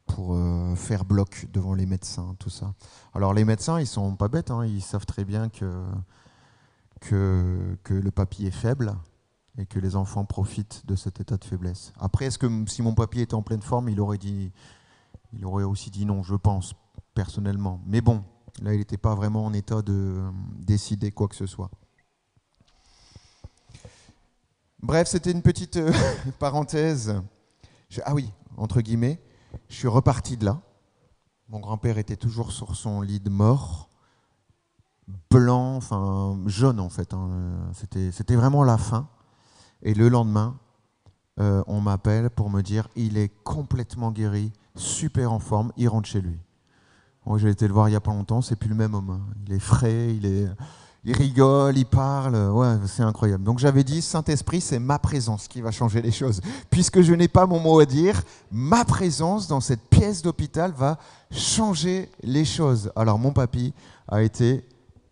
pour faire bloc devant les médecins, tout ça. Alors les médecins, ils sont pas bêtes, hein, ils savent très bien que le papy est faible, et que les enfants profitent de cet état de faiblesse. Après, est-ce que si mon papy était en pleine forme, il aurait aussi dit non, je pense, personnellement. Mais bon, là, il n'était pas vraiment en état de décider quoi que ce soit. Bref, c'était une petite parenthèse. Ah oui, entre guillemets, je suis reparti de là. Mon grand-père était toujours sur son lit de mort, blanc, enfin jaune en fait. Hein. C'était vraiment la fin. Et le lendemain, on m'appelle pour me dire il est complètement guéri, super en forme, il rentre chez lui. Moi, j'ai été le voir il n'y a pas longtemps, c'est plus le même homme. Hein. Il est frais, il rigole, il parle, ouais, c'est incroyable. Donc j'avais dit, Saint-Esprit, c'est ma présence qui va changer les choses. Puisque je n'ai pas mon mot à dire, ma présence dans cette pièce d'hôpital va changer les choses. Alors mon papy a été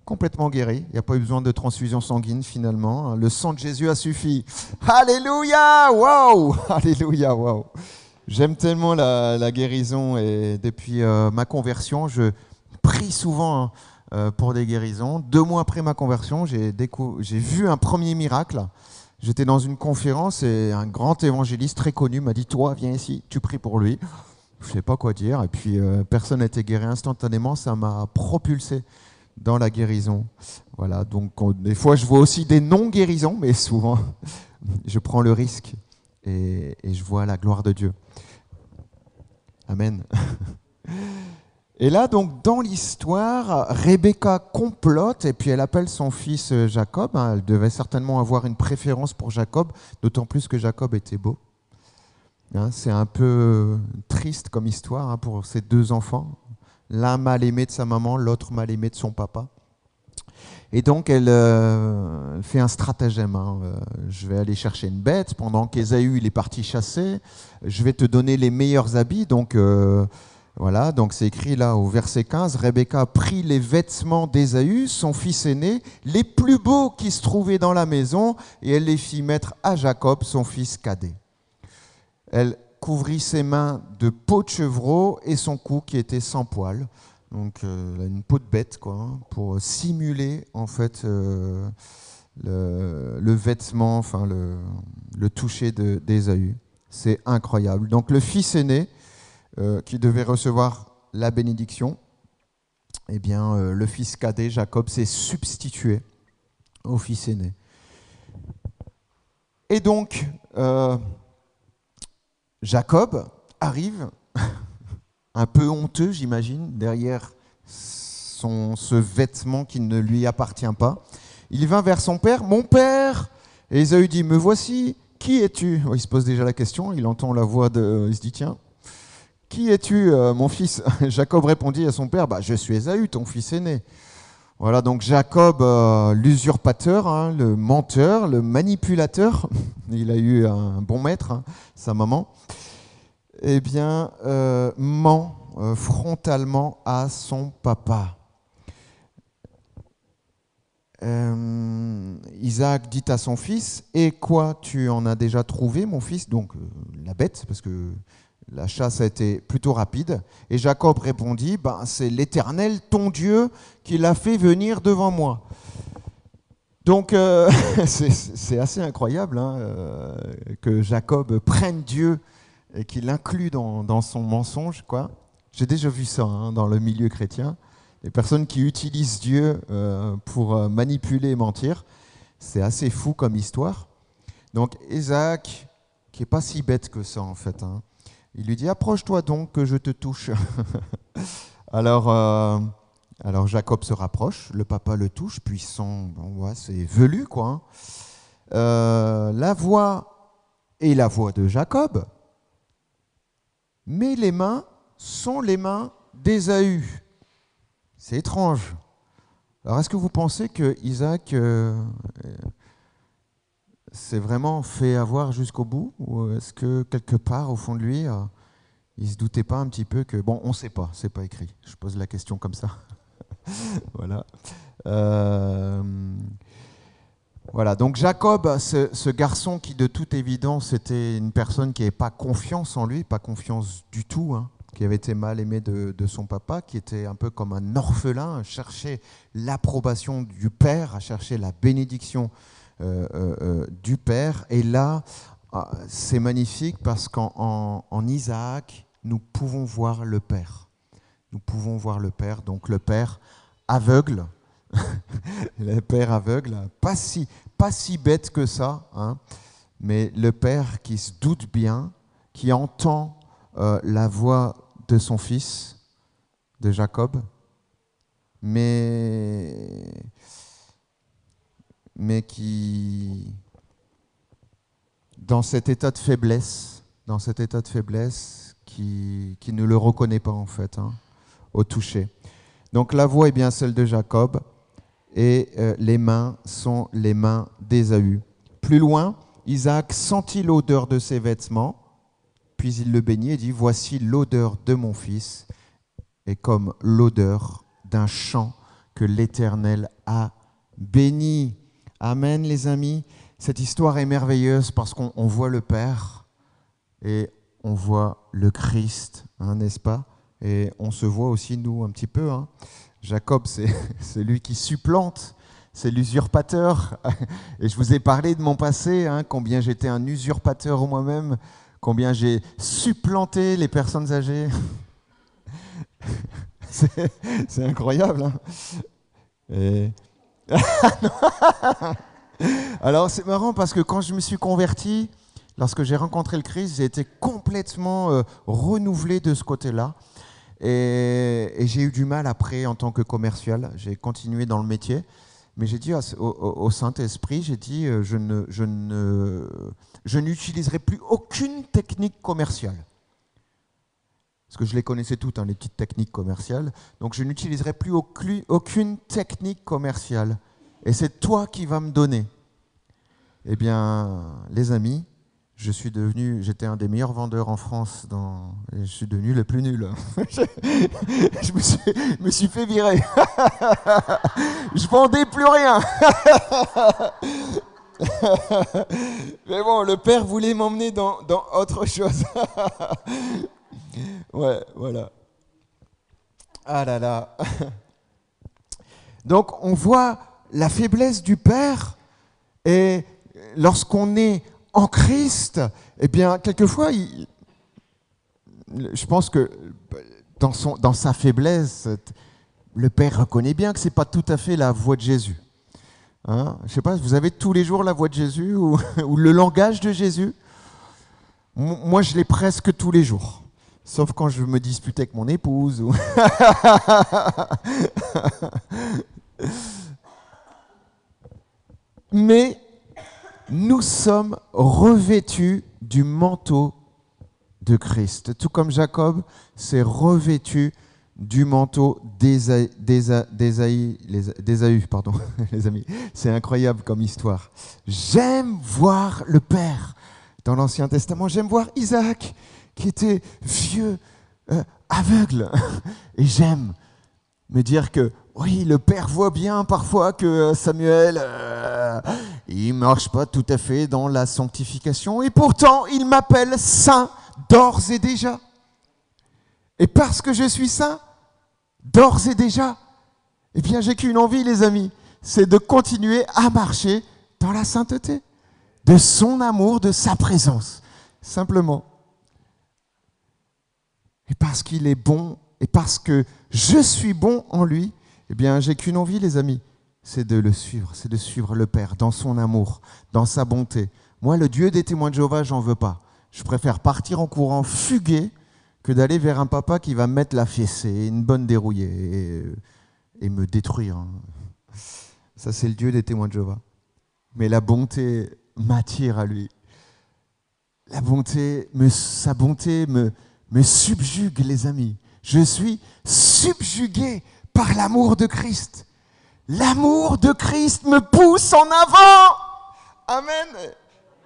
complètement guéri. Il n'y a pas eu besoin de transfusion sanguine finalement. Le sang de Jésus a suffi. Alléluia, wow, alléluia, wow. J'aime tellement la guérison et depuis ma conversion, je prie souvent pour des guérisons. 2 mois après ma conversion, j'ai vu un premier miracle. J'étais dans une conférence et un grand évangéliste très connu m'a dit « Toi, viens ici, tu pries pour lui ». Je ne sais pas quoi dire. Et puis personne n'a été guéri instantanément. Ça m'a propulsé dans la guérison. Voilà, donc des fois je vois aussi des non-guérisons, mais souvent je prends le risque et je vois la gloire de Dieu. Amen. Et là, donc, dans l'histoire, Rebecca complote et puis elle appelle son fils Jacob. Hein. Elle devait certainement avoir une préférence pour Jacob, d'autant plus que Jacob était beau. Hein, c'est un peu triste comme histoire hein, pour ces deux enfants. L'un mal aimé de sa maman, l'autre mal aimé de son papa. Et donc, elle fait un stratagème. Hein. Je vais aller chercher une bête pendant qu'Ésaü il est parti chasser. Je vais te donner les meilleurs habits. Donc, voilà. Donc, c'est écrit là au verset 15. Rebecca prit les vêtements d'Ésaü, son fils aîné, les plus beaux qui se trouvaient dans la maison, et elle les fit mettre à Jacob, son fils cadet. Elle couvrit ses mains de peau de chevreau et son cou qui était sans poils. Donc une peau de bête quoi, hein, pour simuler en fait le vêtement, enfin le toucher d'Ésaü. C'est incroyable. Donc le fils aîné qui devait recevoir la bénédiction, eh bien le fils cadet Jacob s'est substitué au fils aîné. Et donc Jacob arrive un peu honteux, j'imagine, derrière ce vêtement qui ne lui appartient pas. Il vint vers son père. « Mon père !» Et Ésaü dit « Me voici, qui es-tu » Il se pose déjà la question, il entend la voix il se dit « Tiens, qui es-tu, mon fils ?» Jacob répondit à son père « Je suis Ésaü, ton fils aîné. » Voilà, donc Jacob, l'usurpateur, hein, le menteur, le manipulateur, il a eu un bon maître, hein, sa maman, eh bien, ment frontalement à son papa. Isaac dit à son fils, « Et quoi, tu en as déjà trouvé, mon fils ?» Donc, la bête, parce que la chasse a été plutôt rapide. Et Jacob répondit, « C'est l'Éternel, ton Dieu, qui l'a fait venir devant moi. » Donc, c'est assez incroyable hein, que Jacob prenne Dieu et qu'il l'inclut dans son mensonge, quoi. J'ai déjà vu ça hein, dans le milieu chrétien. Les personnes qui utilisent Dieu pour manipuler et mentir. C'est assez fou comme histoire. Donc Isaac, qui n'est pas si bête que ça en fait, hein, il lui dit « Approche-toi donc que je te touche. » Alors Jacob se rapproche, le papa le touche, puis c'est velu, quoi. Hein. La voix est la voix de Jacob, mais les mains sont les mains d'Ésaü. C'est étrange. Alors, est-ce que vous pensez que Isaac s'est vraiment fait avoir jusqu'au bout, ou est-ce que quelque part, au fond de lui, il ne se doutait pas un petit peu que... Bon, on ne sait pas, c'est pas écrit. Je pose la question comme ça. Voilà. Voilà, donc Jacob, ce garçon qui de toute évidence était une personne qui n'avait pas confiance en lui, pas confiance du tout, hein, qui avait été mal aimé de son papa, qui était un peu comme un orphelin, cherchait l'approbation du père, à chercher la bénédiction du père. Et là, c'est magnifique parce qu'en Isaac, nous pouvons voir le père. Nous pouvons voir le père, donc le père aveugle, le père aveugle, pas si bête que ça, hein, mais le père qui se doute bien, qui entend la voix de son fils, de Jacob, mais qui, dans cet état de faiblesse, qui ne le reconnaît pas en fait, hein, au toucher. Donc la voix est bien celle de Jacob et les mains sont les mains d'Ésaü. Plus loin, Isaac sentit l'odeur de ses vêtements, puis il le bénit et dit « Voici l'odeur de mon fils, et comme l'odeur d'un champ que l'Éternel a béni. » Amen les amis. Cette histoire est merveilleuse parce qu'on voit le Père et on voit le Christ, hein, n'est-ce pas? Et on se voit aussi, nous, un petit peu. Hein. Jacob, c'est lui qui supplante, c'est l'usurpateur. Et je vous ai parlé de mon passé, hein, combien j'étais un usurpateur moi-même, combien j'ai supplanté les personnes âgées. C'est incroyable. Hein. Et... Alors, c'est marrant parce que quand je me suis converti, lorsque j'ai rencontré le Christ, j'ai été complètement renouvelé de ce côté-là. Et j'ai eu du mal après en tant que commercial. J'ai continué dans le métier. Mais j'ai dit au Saint-Esprit, j'ai dit, je n'utiliserai plus aucune technique commerciale. Parce que je les connaissais toutes, hein, les petites techniques commerciales. Donc je n'utiliserai plus aucune technique commerciale. Et c'est toi qui vas me donner. Eh bien, les amis, j'étais un des meilleurs vendeurs en France, et je suis devenu le plus nul. Je me suis fait virer. Je vendais plus rien. Mais bon, le Père voulait m'emmener dans autre chose. Ouais, voilà. Ah là là. Donc, on voit la faiblesse du Père, et lorsqu'on est en Christ, eh bien, quelquefois, je pense que dans sa faiblesse, le Père reconnaît bien que ce n'est pas tout à fait la voix de Jésus. Hein, je ne sais pas, vous avez tous les jours la voix de Jésus ou le langage de Jésus? Moi, je l'ai presque tous les jours. Sauf quand je me dispute avec mon épouse. Mais nous sommes revêtus du manteau de Christ. Tout comme Jacob s'est revêtu du manteau d'Ésaü, pardon, les amis. C'est incroyable comme histoire. J'aime voir le Père dans l'Ancien Testament. J'aime voir Isaac qui était vieux, aveugle. Et j'aime me dire que oui, le Père voit bien parfois que Samuel, il ne marche pas tout à fait dans la sanctification. Et pourtant, il m'appelle saint d'ores et déjà. Et parce que je suis saint, d'ores et déjà, eh bien, j'ai qu'une envie, les amis, c'est de continuer à marcher dans la sainteté, de son amour, de sa présence, simplement. Et parce qu'il est bon, et parce que je suis bon en lui, eh bien, j'ai qu'une envie, les amis, c'est de le suivre, c'est de suivre le Père dans son amour, dans sa bonté. Moi, le Dieu des témoins de Jéhovah, j'en veux pas. Je préfère partir en courant, fuguer, que d'aller vers un papa qui va me mettre la fessée, une bonne dérouillée, et me détruire. Ça, c'est le Dieu des témoins de Jéhovah. Mais la bonté m'attire à lui. Sa bonté me subjugue, les amis. Je suis subjugué par l'amour de Christ. L'amour de Christ me pousse en avant. Amen.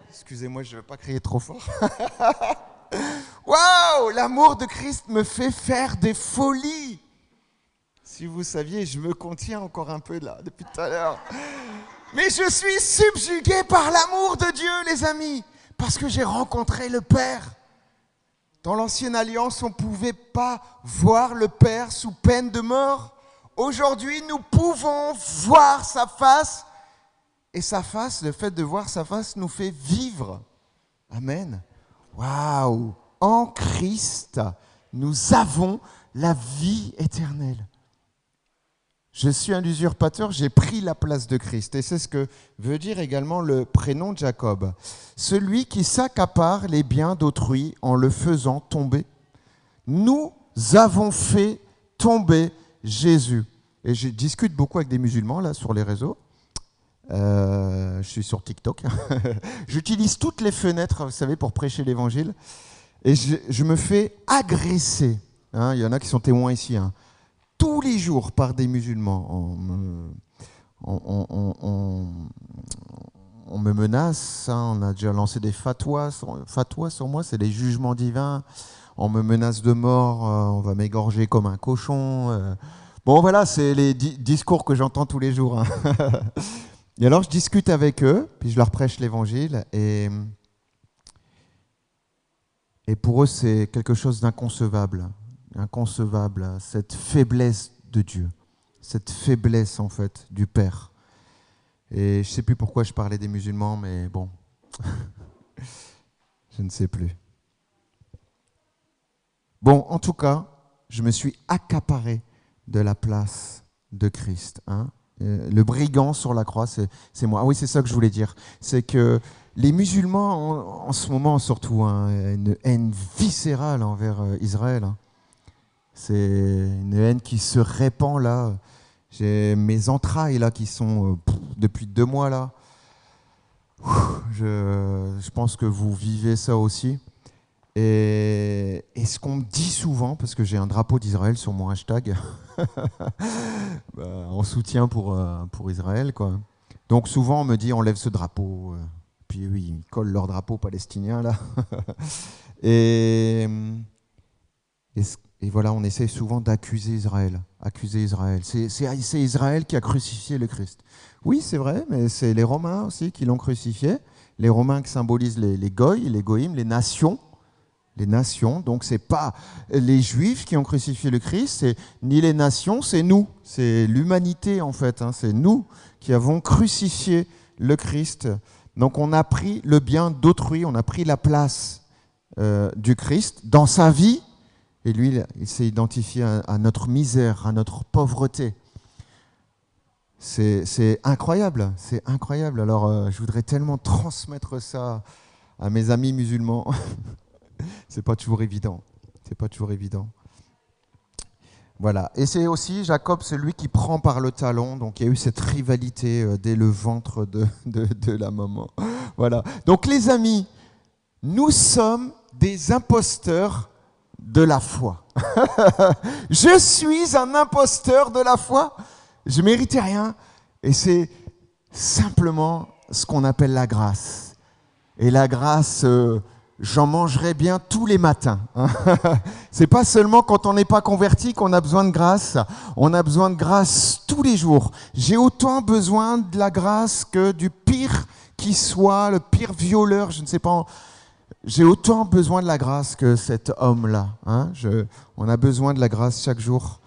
Excusez-moi, je ne vais pas crier trop fort. Waouh, l'amour de Christ me fait faire des folies. Si vous saviez, je me contiens encore un peu là, depuis tout à l'heure. Mais je suis subjugué par l'amour de Dieu, les amis, parce que j'ai rencontré le Père. Dans l'Ancienne Alliance, on ne pouvait pas voir le Père sous peine de mort. Aujourd'hui, nous pouvons voir sa face. Et sa face, le fait de voir sa face, nous fait vivre. Amen. Waouh! En Christ, nous avons la vie éternelle. Je suis un usurpateur, j'ai pris la place de Christ. Et c'est ce que veut dire également le prénom de Jacob. Celui qui s'accapare les biens d'autrui en le faisant tomber. Nous avons fait tomber Jésus. Et je discute beaucoup avec des musulmans là sur les réseaux. Je suis sur TikTok. J'utilise toutes les fenêtres, vous savez, pour prêcher l'évangile. Et je me fais agresser. Hein, il y en a qui sont témoins ici. Hein, tous les jours par des musulmans. On me menace. Hein, on a déjà lancé des fatwas sur moi. C'est des jugements divins. On me menace de mort. On va m'égorger comme un cochon. Bon, voilà, c'est les discours que j'entends tous les jours. Hein. Et alors, je discute avec eux, puis je leur prêche l'évangile, et pour eux, c'est quelque chose d'inconcevable, cette faiblesse de Dieu, cette faiblesse, en fait, du Père. Et je ne sais plus pourquoi je parlais des musulmans, mais bon, je ne sais plus. Bon, en tout cas, je me suis accaparé de la place de Christ, hein. Le brigand sur la croix, c'est moi. Ah oui, c'est ça que je voulais dire. C'est que les musulmans, en ce moment surtout, hein, une haine viscérale envers Israël. Hein. C'est une haine qui se répand là. J'ai mes entrailles là qui sont depuis 2 mois là. Je pense que vous vivez ça aussi. Et ce qu'on me dit souvent, parce que j'ai un drapeau d'Israël sur mon hashtag, en soutien pour Israël, quoi. Donc souvent on me dit enlève ce drapeau. Puis oui, ils collent leur drapeau palestinien là. et, et voilà, on essaie souvent d'accuser Israël. Accuser Israël. C'est Israël qui a crucifié le Christ. Oui, c'est vrai, mais c'est les Romains aussi qui l'ont crucifié. Les Romains qui symbolisent les goïs, les goïms, les nations. Les nations, donc c'est pas les Juifs qui ont crucifié le Christ, c'est ni les nations, c'est nous. C'est l'humanité en fait, hein, c'est nous qui avons crucifié le Christ. Donc on a pris le bien d'autrui, on a pris la place du Christ dans sa vie. Et lui, il s'est identifié à notre misère, à notre pauvreté. C'est incroyable, c'est incroyable. Alors, je voudrais tellement transmettre ça à mes amis musulmans. C'est pas toujours évident. C'est pas toujours évident. Voilà. Et c'est aussi Jacob, celui qui prend par le talon. Donc, il y a eu cette rivalité dès le ventre de la maman. Voilà. Donc, les amis, nous sommes des imposteurs de la foi. Je suis un imposteur de la foi. Je méritais rien. Et c'est simplement ce qu'on appelle la grâce. Et la grâce, j'en mangerai bien tous les matins. C'est pas seulement quand on n'est pas converti qu'on a besoin de grâce. On a besoin de grâce tous les jours. J'ai autant besoin de la grâce que du pire qui soit, le pire violeur, je ne sais pas. J'ai autant besoin de la grâce que cet homme-là. On a besoin de la grâce chaque jour.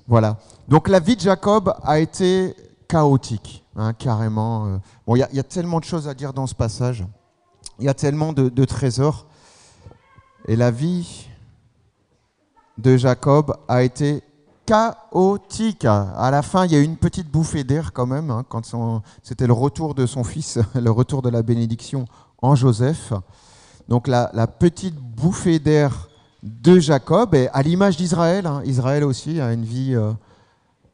Voilà. Donc la vie de Jacob a été chaotique, carrément. Bon, il y a tellement de choses à dire dans ce passage. Il y a tellement de trésors. Et la vie de Jacob a été chaotique. À la fin, il y a eu une petite bouffée d'air quand même, quand c'était le retour de son fils, le retour de la bénédiction en Joseph. Donc la petite bouffée d'air de Jacob, et à l'image d'Israël. Israël aussi a une vie,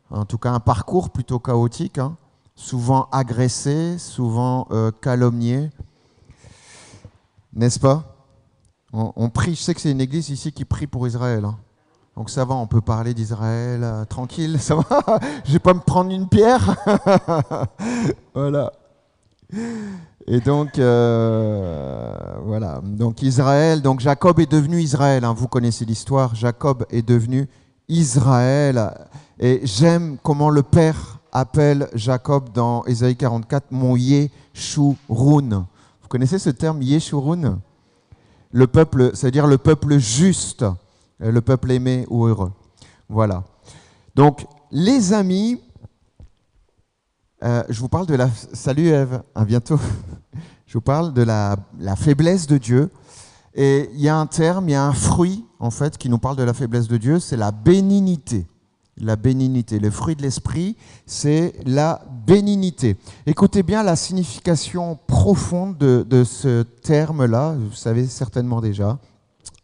en tout cas un parcours plutôt chaotique, souvent agressé, souvent calomnié. N'est-ce pas ? On prie, je sais que c'est une église ici qui prie pour Israël. Donc ça va, on peut parler d'Israël tranquille, ça va. Je vais pas me prendre une pierre. Voilà. Et donc, voilà. Donc Israël, donc Jacob est devenu Israël. Vous connaissez l'histoire. Jacob est devenu Israël. Et j'aime comment le Père appelle Jacob dans Ésaïe 44, mon Yeshurun. Vous connaissez ce terme Yeshurun ? Le peuple, c'est-à-dire le peuple juste, le peuple aimé ou heureux. Voilà. Donc, les amis, je vous parle de la... Salut Ève, à bientôt. Je vous parle de la faiblesse de Dieu. Et il y a un terme, il y a un fruit, en fait, qui nous parle de la faiblesse de Dieu, c'est la bénignité. La bénignité. Le fruit de l'esprit, c'est la bénignité. Écoutez bien la signification profonde de ce terme-là, vous savez certainement déjà.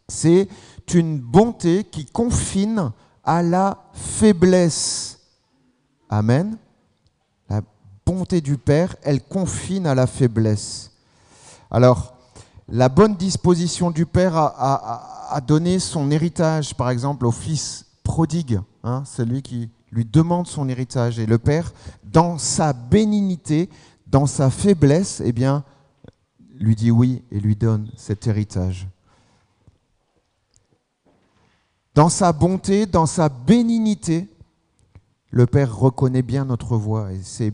C'est une bonté qui confine à la faiblesse. Amen. La bonté du Père, elle confine à la faiblesse. Alors, la bonne disposition du Père a donné son héritage, par exemple, au fils prodigue, celui qui lui demande son héritage. Et le Père, dans sa bénignité, dans sa faiblesse, eh bien, lui dit oui et lui donne cet héritage. Dans sa bonté, dans sa bénignité, le Père reconnaît bien notre voix et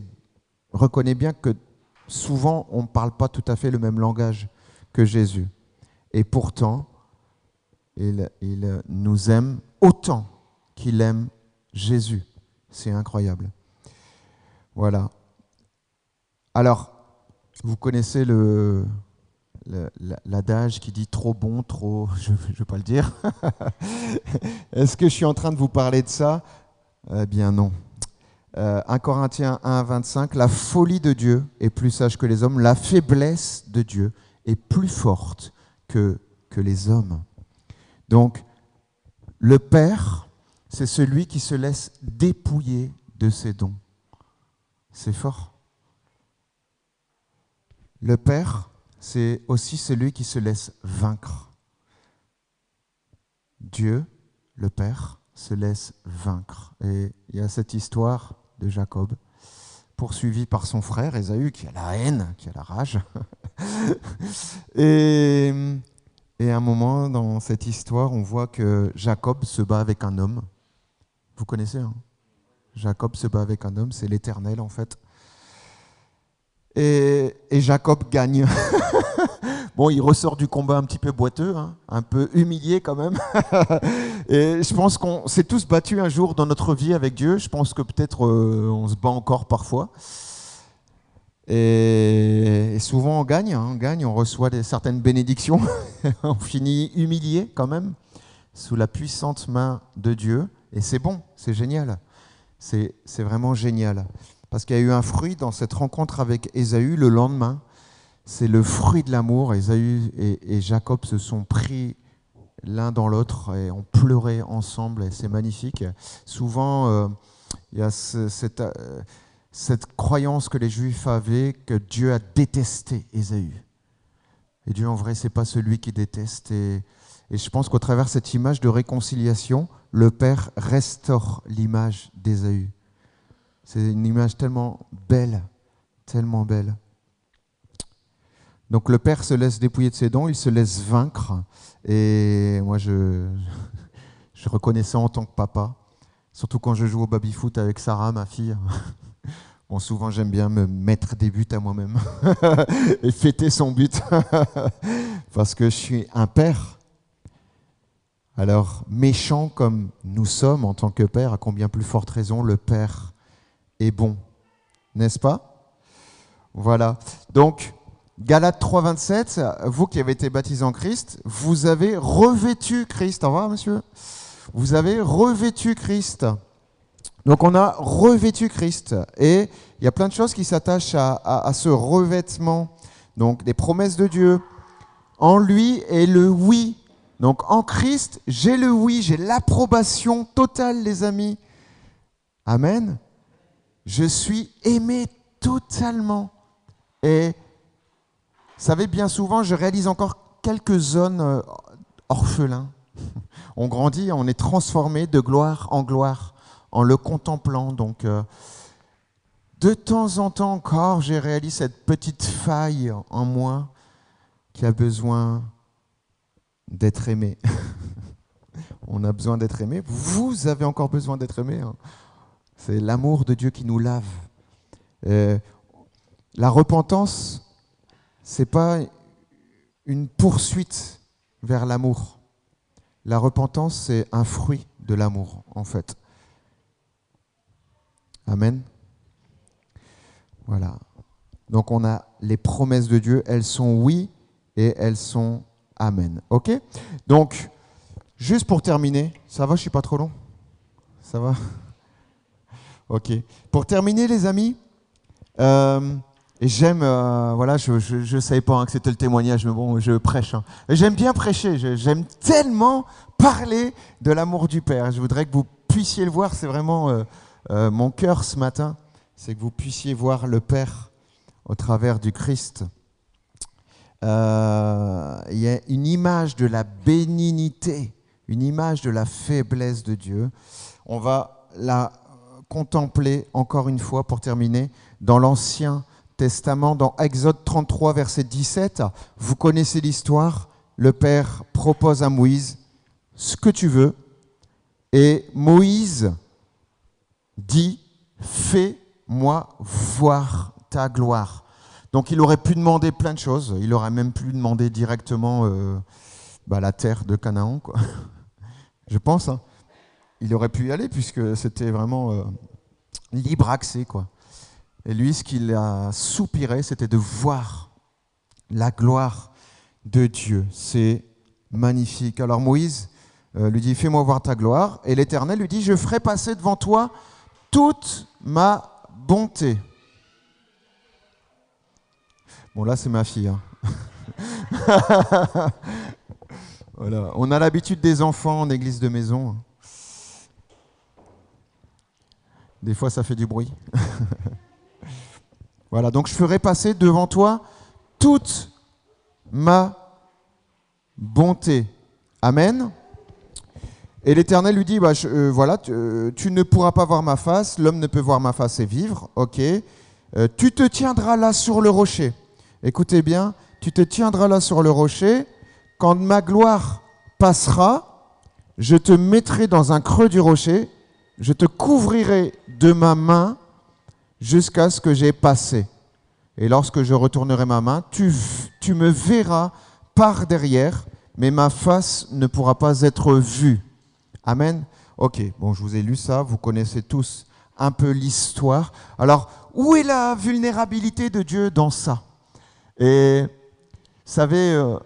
reconnaît bien que souvent on ne parle pas tout à fait le même langage que Jésus. Et pourtant, il nous aime autant qu'il aime Jésus. C'est incroyable. Voilà. Alors, vous connaissez l'adage qui dit trop bon, trop... Je ne vais pas le dire. Est-ce que je suis en train de vous parler de ça ? Eh bien non. 1 Corinthiens 1, 25, la folie de Dieu est plus sage que les hommes, la faiblesse de Dieu est plus forte que les hommes. Donc, le Père, c'est celui qui se laisse dépouiller de ses dons. C'est fort. Le Père, c'est aussi celui qui se laisse vaincre. Dieu, le Père, se laisse vaincre. Et il y a cette histoire de Jacob, poursuivi par son frère Ésaü, qui a la haine, qui a la rage. Et à un moment, dans cette histoire, on voit que Jacob se bat avec un homme. Vous connaissez, hein? Jacob se bat avec un homme, c'est l'Éternel en fait. Et Jacob gagne. Bon, il ressort du combat un petit peu boiteux, hein, un peu humilié quand même. Et je pense qu'on s'est tous battus un jour dans notre vie avec Dieu. Je pense que peut-être on se bat encore parfois. Et souvent on gagne, on reçoit certaines bénédictions. On finit humilié quand même, sous la puissante main de Dieu. Et c'est bon, c'est génial. C'est vraiment génial. Parce qu'il y a eu un fruit dans cette rencontre avec Ésaü le lendemain. C'est le fruit de l'amour. Ésaü et Jacob se sont pris l'un dans l'autre et ont pleuré ensemble. Et c'est magnifique. Souvent, il y a cette croyance que les Juifs avaient que Dieu a détesté Ésaü. Et Dieu, en vrai, ce n'est pas celui qui déteste. Et je pense qu'au travers de cette image de réconciliation, le Père restaure l'image d'Ésaü. C'est une image tellement belle, tellement belle. Donc le Père se laisse dépouiller de ses dons, il se laisse vaincre. Et moi, je reconnais ça en tant que papa. Surtout quand je joue au baby-foot avec Sarah, ma fille. Bon, souvent, j'aime bien me mettre des buts à moi-même et fêter son but. Parce que je suis un père. Alors, méchant comme nous sommes en tant que père, à combien plus forte raison le Père est bon. N'est-ce pas? Voilà. Donc, Galates 3,27, vous qui avez été baptisés en Christ, vous avez revêtu Christ. Au revoir, monsieur. Vous avez revêtu Christ. Donc on a revêtu Christ. Et il y a plein de choses qui s'attachent à ce revêtement. Donc les promesses de Dieu. En lui est le oui. Donc en Christ, j'ai le oui, j'ai l'approbation totale, les amis. Amen. Je suis aimé totalement. Et vous savez, bien souvent, je réalise encore quelques zones orphelins. On grandit, on est transformé de gloire en gloire en le contemplant. Donc, de temps en temps encore, j'ai réalisé cette petite faille en moi qui a besoin d'être aimé. On a besoin d'être aimé. Vous avez encore besoin d'être aimé. Hein. C'est l'amour de Dieu qui nous lave. La repentance, c'est pas une poursuite vers l'amour. La repentance, c'est un fruit de l'amour, en fait. Amen. Voilà. Donc on a les promesses de Dieu, elles sont oui et elles sont amen. Ok? Donc, juste pour terminer, ça va, je ne suis pas trop long? Ça va? Ok. Pour terminer, les amis, et j'aime, voilà, je ne savais pas hein, que c'était le témoignage, mais bon, je prêche. Hein. J'aime bien prêcher, j'aime tellement parler de l'amour du Père. Je voudrais que vous puissiez le voir, c'est vraiment mon cœur ce matin, c'est que vous puissiez voir le Père au travers du Christ. Il y a une image de la bénignité, une image de la faiblesse de Dieu. On va la contempler encore une fois pour terminer dans l'Ancien Testament, dans Exode 33, verset 17. Vous connaissez l'histoire. Le Père propose à Moïse ce que tu veux. Et Moïse dit, fais-moi voir ta gloire. Donc il aurait pu demander plein de choses. Il aurait même pu demander directement la terre de Canaan, quoi. Je pense. Hein. Il aurait pu y aller puisque c'était vraiment libre accès, quoi. Et lui, ce qu'il a soupiré, c'était de voir la gloire de Dieu. C'est magnifique. Alors Moïse lui dit, fais-moi voir ta gloire. Et l'Éternel lui dit, je ferai passer devant toi toute ma bonté. Bon, là, c'est ma fille. Hein. Voilà. On a l'habitude des enfants en église de maison. Des fois, ça fait du bruit. Voilà, donc je ferai passer devant toi toute ma bonté. Amen. Et l'Éternel lui dit, voilà, tu ne pourras pas voir ma face, l'homme ne peut voir ma face et vivre, ok. Tu te tiendras là sur le rocher. Écoutez bien, tu te tiendras là sur le rocher. Quand ma gloire passera, je te mettrai dans un creux du rocher, je te couvrirai de ma main jusqu'à ce que j'ai passé. Et lorsque je retournerai ma main, tu me verras par derrière, mais ma face ne pourra pas être vue. Amen. Ok, bon, je vous ai lu ça, vous connaissez tous un peu l'histoire. Alors, où est la vulnérabilité de Dieu dans ça? Et vous savez,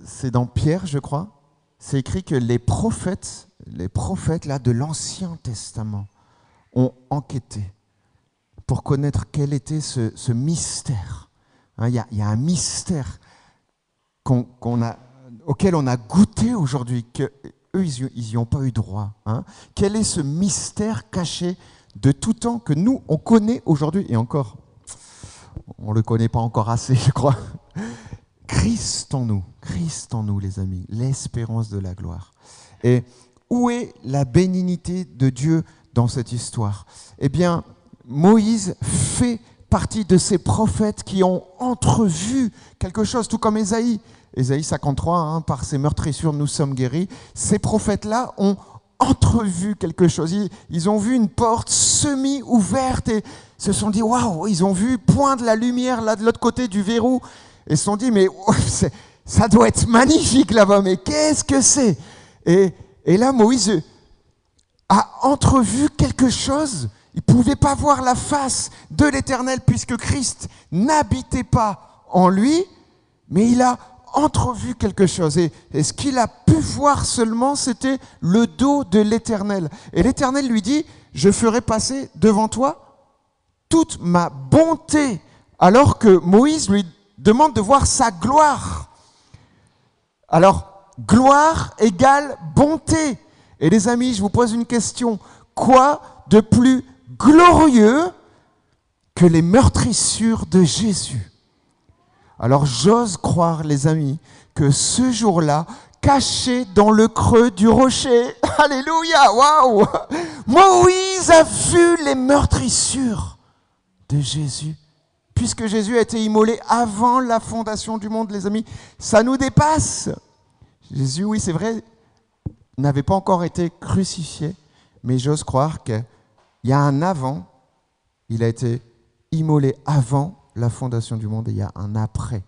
c'est dans Pierre, je crois, c'est écrit que les prophètes là, de l'Ancien Testament ont enquêté pour connaître quel était ce mystère. Il y a un mystère auquel on a goûté aujourd'hui, qu'eux, ils n'y ont pas eu droit. Quel est ce mystère caché de tout temps que nous, on connaît aujourd'hui, et encore, on ne le connaît pas encore assez, je crois. Christ en nous, les amis, l'espérance de la gloire. Et où est la bénignité de Dieu dans cette histoire? Eh bien, Moïse fait partie de ces prophètes qui ont entrevu quelque chose, tout comme Ésaïe. Ésaïe 53, par ses meurtrissures nous sommes guéris. Ces prophètes-là ont entrevu quelque chose. Ils ont vu une porte semi-ouverte et se sont dit, waouh, ils ont vu poindre la lumière là de l'autre côté du verrou. Et se sont dit, mais ça doit être magnifique là-bas, mais qu'est-ce que c'est? Et là, Moïse a entrevu quelque chose. Il ne pouvait pas voir la face de l'Éternel puisque Christ n'habitait pas en lui, mais il a entrevu quelque chose. Et ce qu'il a pu voir seulement, c'était le dos de l'Éternel. Et l'Éternel lui dit, je ferai passer devant toi toute ma bonté. Alors que Moïse lui demande de voir sa gloire. Alors, gloire égale bonté. Et les amis, je vous pose une question. Quoi de plus glorieux que les meurtrissures de Jésus? Alors j'ose croire, les amis, que ce jour-là, caché dans le creux du rocher, alléluia, waouh, Moïse a vu les meurtrissures de Jésus. Puisque Jésus a été immolé avant la fondation du monde, les amis, ça nous dépasse. Jésus, oui, c'est vrai, n'avait pas encore été crucifié, mais j'ose croire qu'il y a un avant, il a été immolé avant la fondation du monde et il y a un après.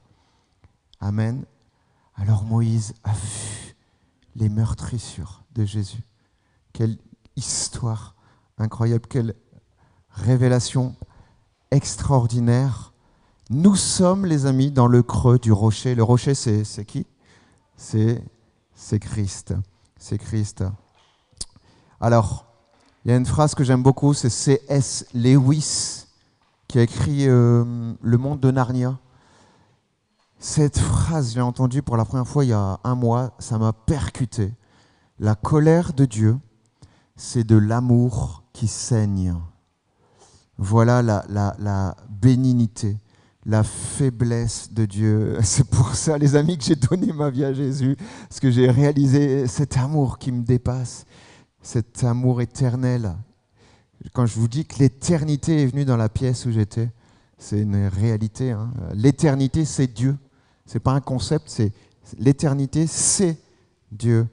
Amen. Alors Moïse a vu les meurtrissures de Jésus. Quelle histoire incroyable, quelle révélation extraordinaire. Nous sommes, les amis, dans le creux du rocher. Le rocher, c'est qui? C'est Christ. C'est Christ. Alors, il y a une phrase que j'aime beaucoup, c'est C.S. Lewis qui a écrit Le Monde de Narnia. Cette phrase, je l'ai entendue pour la première fois il y a un mois, ça m'a percuté. La colère de Dieu, c'est de l'amour qui saigne. Voilà la bénignité, la faiblesse de Dieu. C'est pour ça, les amis, que j'ai donné ma vie à Jésus, parce que j'ai réalisé cet amour qui me dépasse, cet amour éternel. Quand je vous dis que l'éternité est venue dans la pièce où j'étais, c'est une réalité. L'éternité, c'est Dieu. Ce n'est pas un concept, l'éternité, c'est Dieu.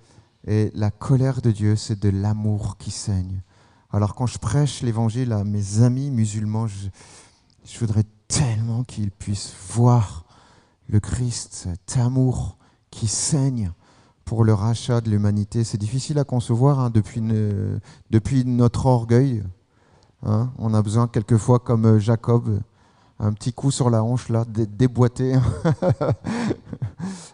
Et la colère de Dieu, c'est de l'amour qui saigne. Alors quand je prêche l'évangile à mes amis musulmans, je voudrais tellement qu'ils puissent voir le Christ, cet amour qui saigne pour le rachat de l'humanité. C'est difficile à concevoir depuis notre orgueil. On a besoin quelquefois, comme Jacob, un petit coup sur la hanche, là, déboîté.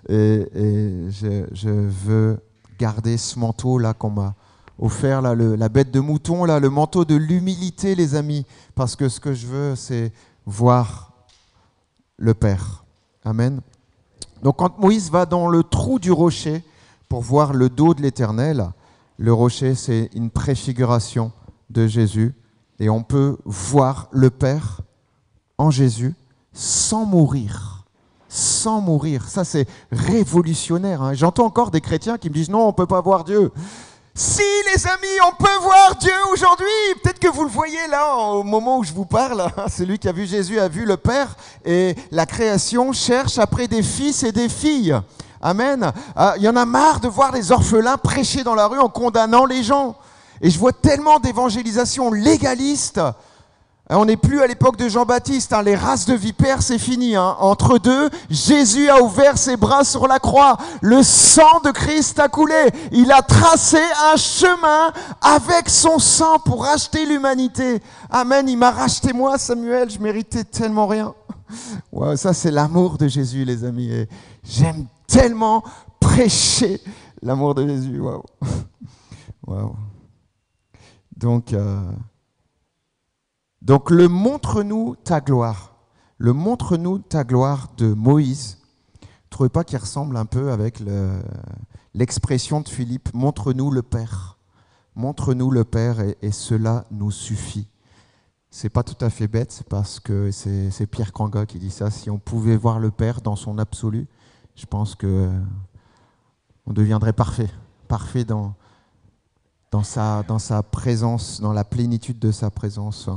et je veux garder ce manteau-là qu'on m'a offert, là, la bête de mouton, là, le manteau de l'humilité, les amis, parce que ce que je veux, c'est voir le Père. Amen. Donc quand Moïse va dans le trou du rocher, pour voir le dos de l'Éternel. Le rocher, c'est une préfiguration de Jésus. Et on peut voir le Père en Jésus sans mourir. Sans mourir. Ça, c'est révolutionnaire. Hein. J'entends encore des chrétiens qui me disent « Non, on ne peut pas voir Dieu ». Si, les amis, on peut voir Dieu aujourd'hui. Peut-être que vous le voyez là, au moment où je vous parle. Celui qui a vu Jésus a vu le Père. Et la création cherche après des fils et des filles. Amen. Il y en a marre de voir les orphelins prêcher dans la rue en condamnant les gens. Et je vois tellement d'évangélisation légaliste. On n'est plus à l'époque de Jean-Baptiste. Les races de vipères, c'est fini. Entre deux, Jésus a ouvert ses bras sur la croix. Le sang de Christ a coulé. Il a tracé un chemin avec son sang pour racheter l'humanité. Amen. Il m'a racheté moi, Samuel. Je méritais tellement rien. Wow, ça, c'est l'amour de Jésus, les amis. Et j'aime tellement prêcher l'amour de Jésus. Waouh. Wow. Donc le montre-nous ta gloire. Le montre-nous ta gloire de Moïse. Ne trouvez pas qu'il ressemble un peu avec l'expression de Philippe, montre-nous le Père. Montre-nous le Père et cela nous suffit. C'est pas tout à fait bête parce que c'est Pierre Kanga qui dit ça. Si on pouvait voir le Père dans son absolu, je pense que on deviendrait parfait. Parfait dans sa présence, dans la plénitude de sa présence.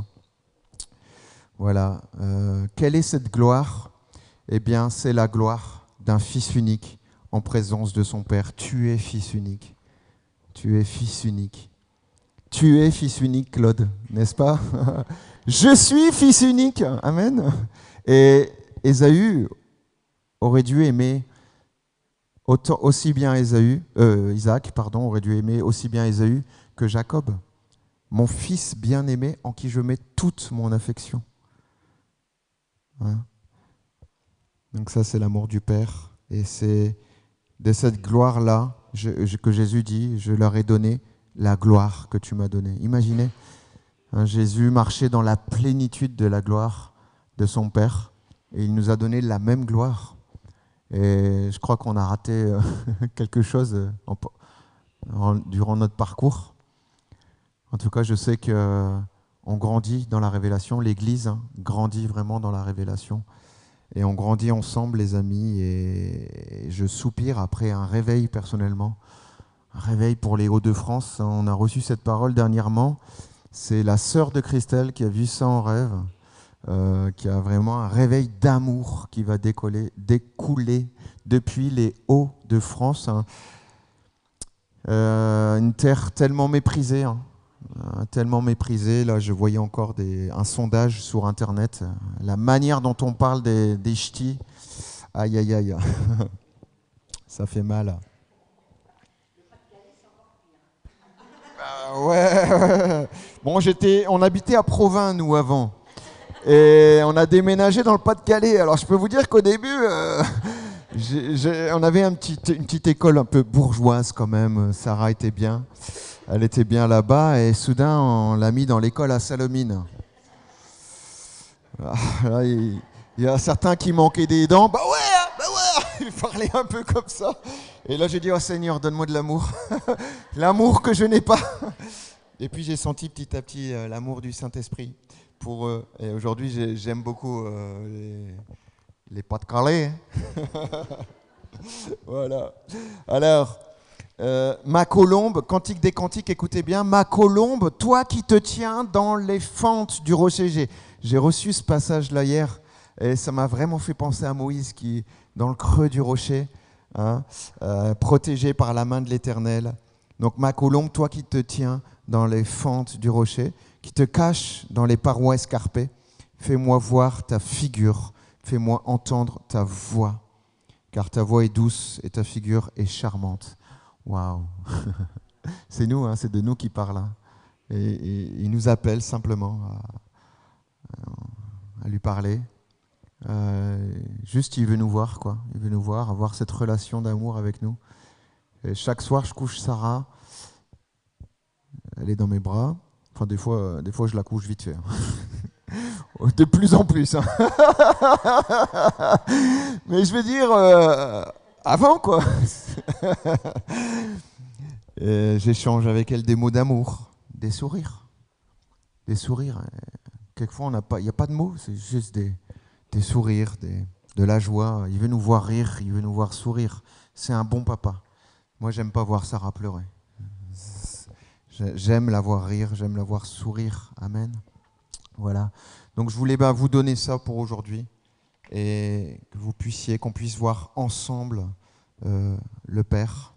Voilà. Quelle est cette gloire ? Eh bien, c'est la gloire d'un fils unique en présence de son Père. Tu es fils unique. Tu es fils unique. Tu es fils unique, Claude, n'est-ce pas ? Je suis fils unique. Amen. Et Ésaü aurait dû aimer aussi bien Isaac aurait dû aimer aussi bien Ésaü que Jacob. Mon fils bien-aimé en qui je mets toute mon affection. Hein? Donc ça, c'est l'amour du Père. Et c'est de cette gloire-là que Jésus dit, je leur ai donné la gloire que tu m'as donnée. Imaginez, Jésus marchait dans la plénitude de la gloire de son Père. Et il nous a donné la même gloire. Et je crois qu'on a raté quelque chose durant notre parcours. En tout cas, je sais qu'on grandit dans la révélation. L'Église grandit vraiment dans la révélation. Et on grandit ensemble, les amis. Et je soupire après un réveil personnellement. Un réveil pour les Hauts-de-France. On a reçu cette parole dernièrement. C'est la sœur de Christelle qui a vu ça en rêve. Qui a vraiment un réveil d'amour qui va découler depuis les Hauts-de-France. Une terre tellement méprisée. Tellement méprisée. Là, je voyais encore un sondage sur Internet. La manière dont on parle des ch'tis. Aïe, aïe, aïe. Ça fait mal. Ouais. Bon, on habitait à Provins, nous, avant. Et on a déménagé dans le Pas-de-Calais. Alors, je peux vous dire qu'au début, on avait une petite école un peu bourgeoise quand même. Sarah était bien. Elle était bien là-bas. Et soudain, on l'a mis dans l'école à Salomine. Là, il y a certains qui manquaient des dents. Bah ouais. Il parlait un peu comme ça. Et là, j'ai dit, oh Seigneur, donne-moi de l'amour. L'amour que je n'ai pas. Et puis, j'ai senti petit à petit l'amour du Saint-Esprit pour eux. Et aujourd'hui, j'aime beaucoup les Pas-de-Calais. Voilà. Alors, ma colombe, Cantique des Cantiques, écoutez bien. Ma colombe, toi qui te tiens dans les fentes du rocher. J'ai reçu ce passage-là hier et ça m'a vraiment fait penser à Moïse qui, dans le creux du rocher, protégé par la main de l'Éternel. Donc, ma colombe, toi qui te tiens dans les fentes du rocher, qui te cache dans les parois escarpées, fais-moi voir ta figure, fais-moi entendre ta voix, car ta voix est douce et ta figure est charmante. Waouh. C'est nous, c'est de nous qui parle. Et il nous appelle simplement à lui parler. Juste, il veut nous voir, quoi. Il veut nous voir, avoir cette relation d'amour avec nous. Et chaque soir, je couche Sarah. Elle est dans mes bras. Enfin, des fois, je la couche vite fait. De plus en plus. Mais je veux dire, avant, quoi. J'échange avec elle des mots d'amour, des sourires. Des sourires. Quelquefois, il n'y a pas de mots, c'est juste des sourires, de la joie. Il veut nous voir rire, il veut nous voir sourire. C'est un bon papa. Moi, j'aime pas voir Sarah pleurer. J'aime la voir rire, j'aime la voir sourire. Amen. Voilà. Donc, je voulais vous donner ça pour aujourd'hui et qu'on puisse voir ensemble le Père.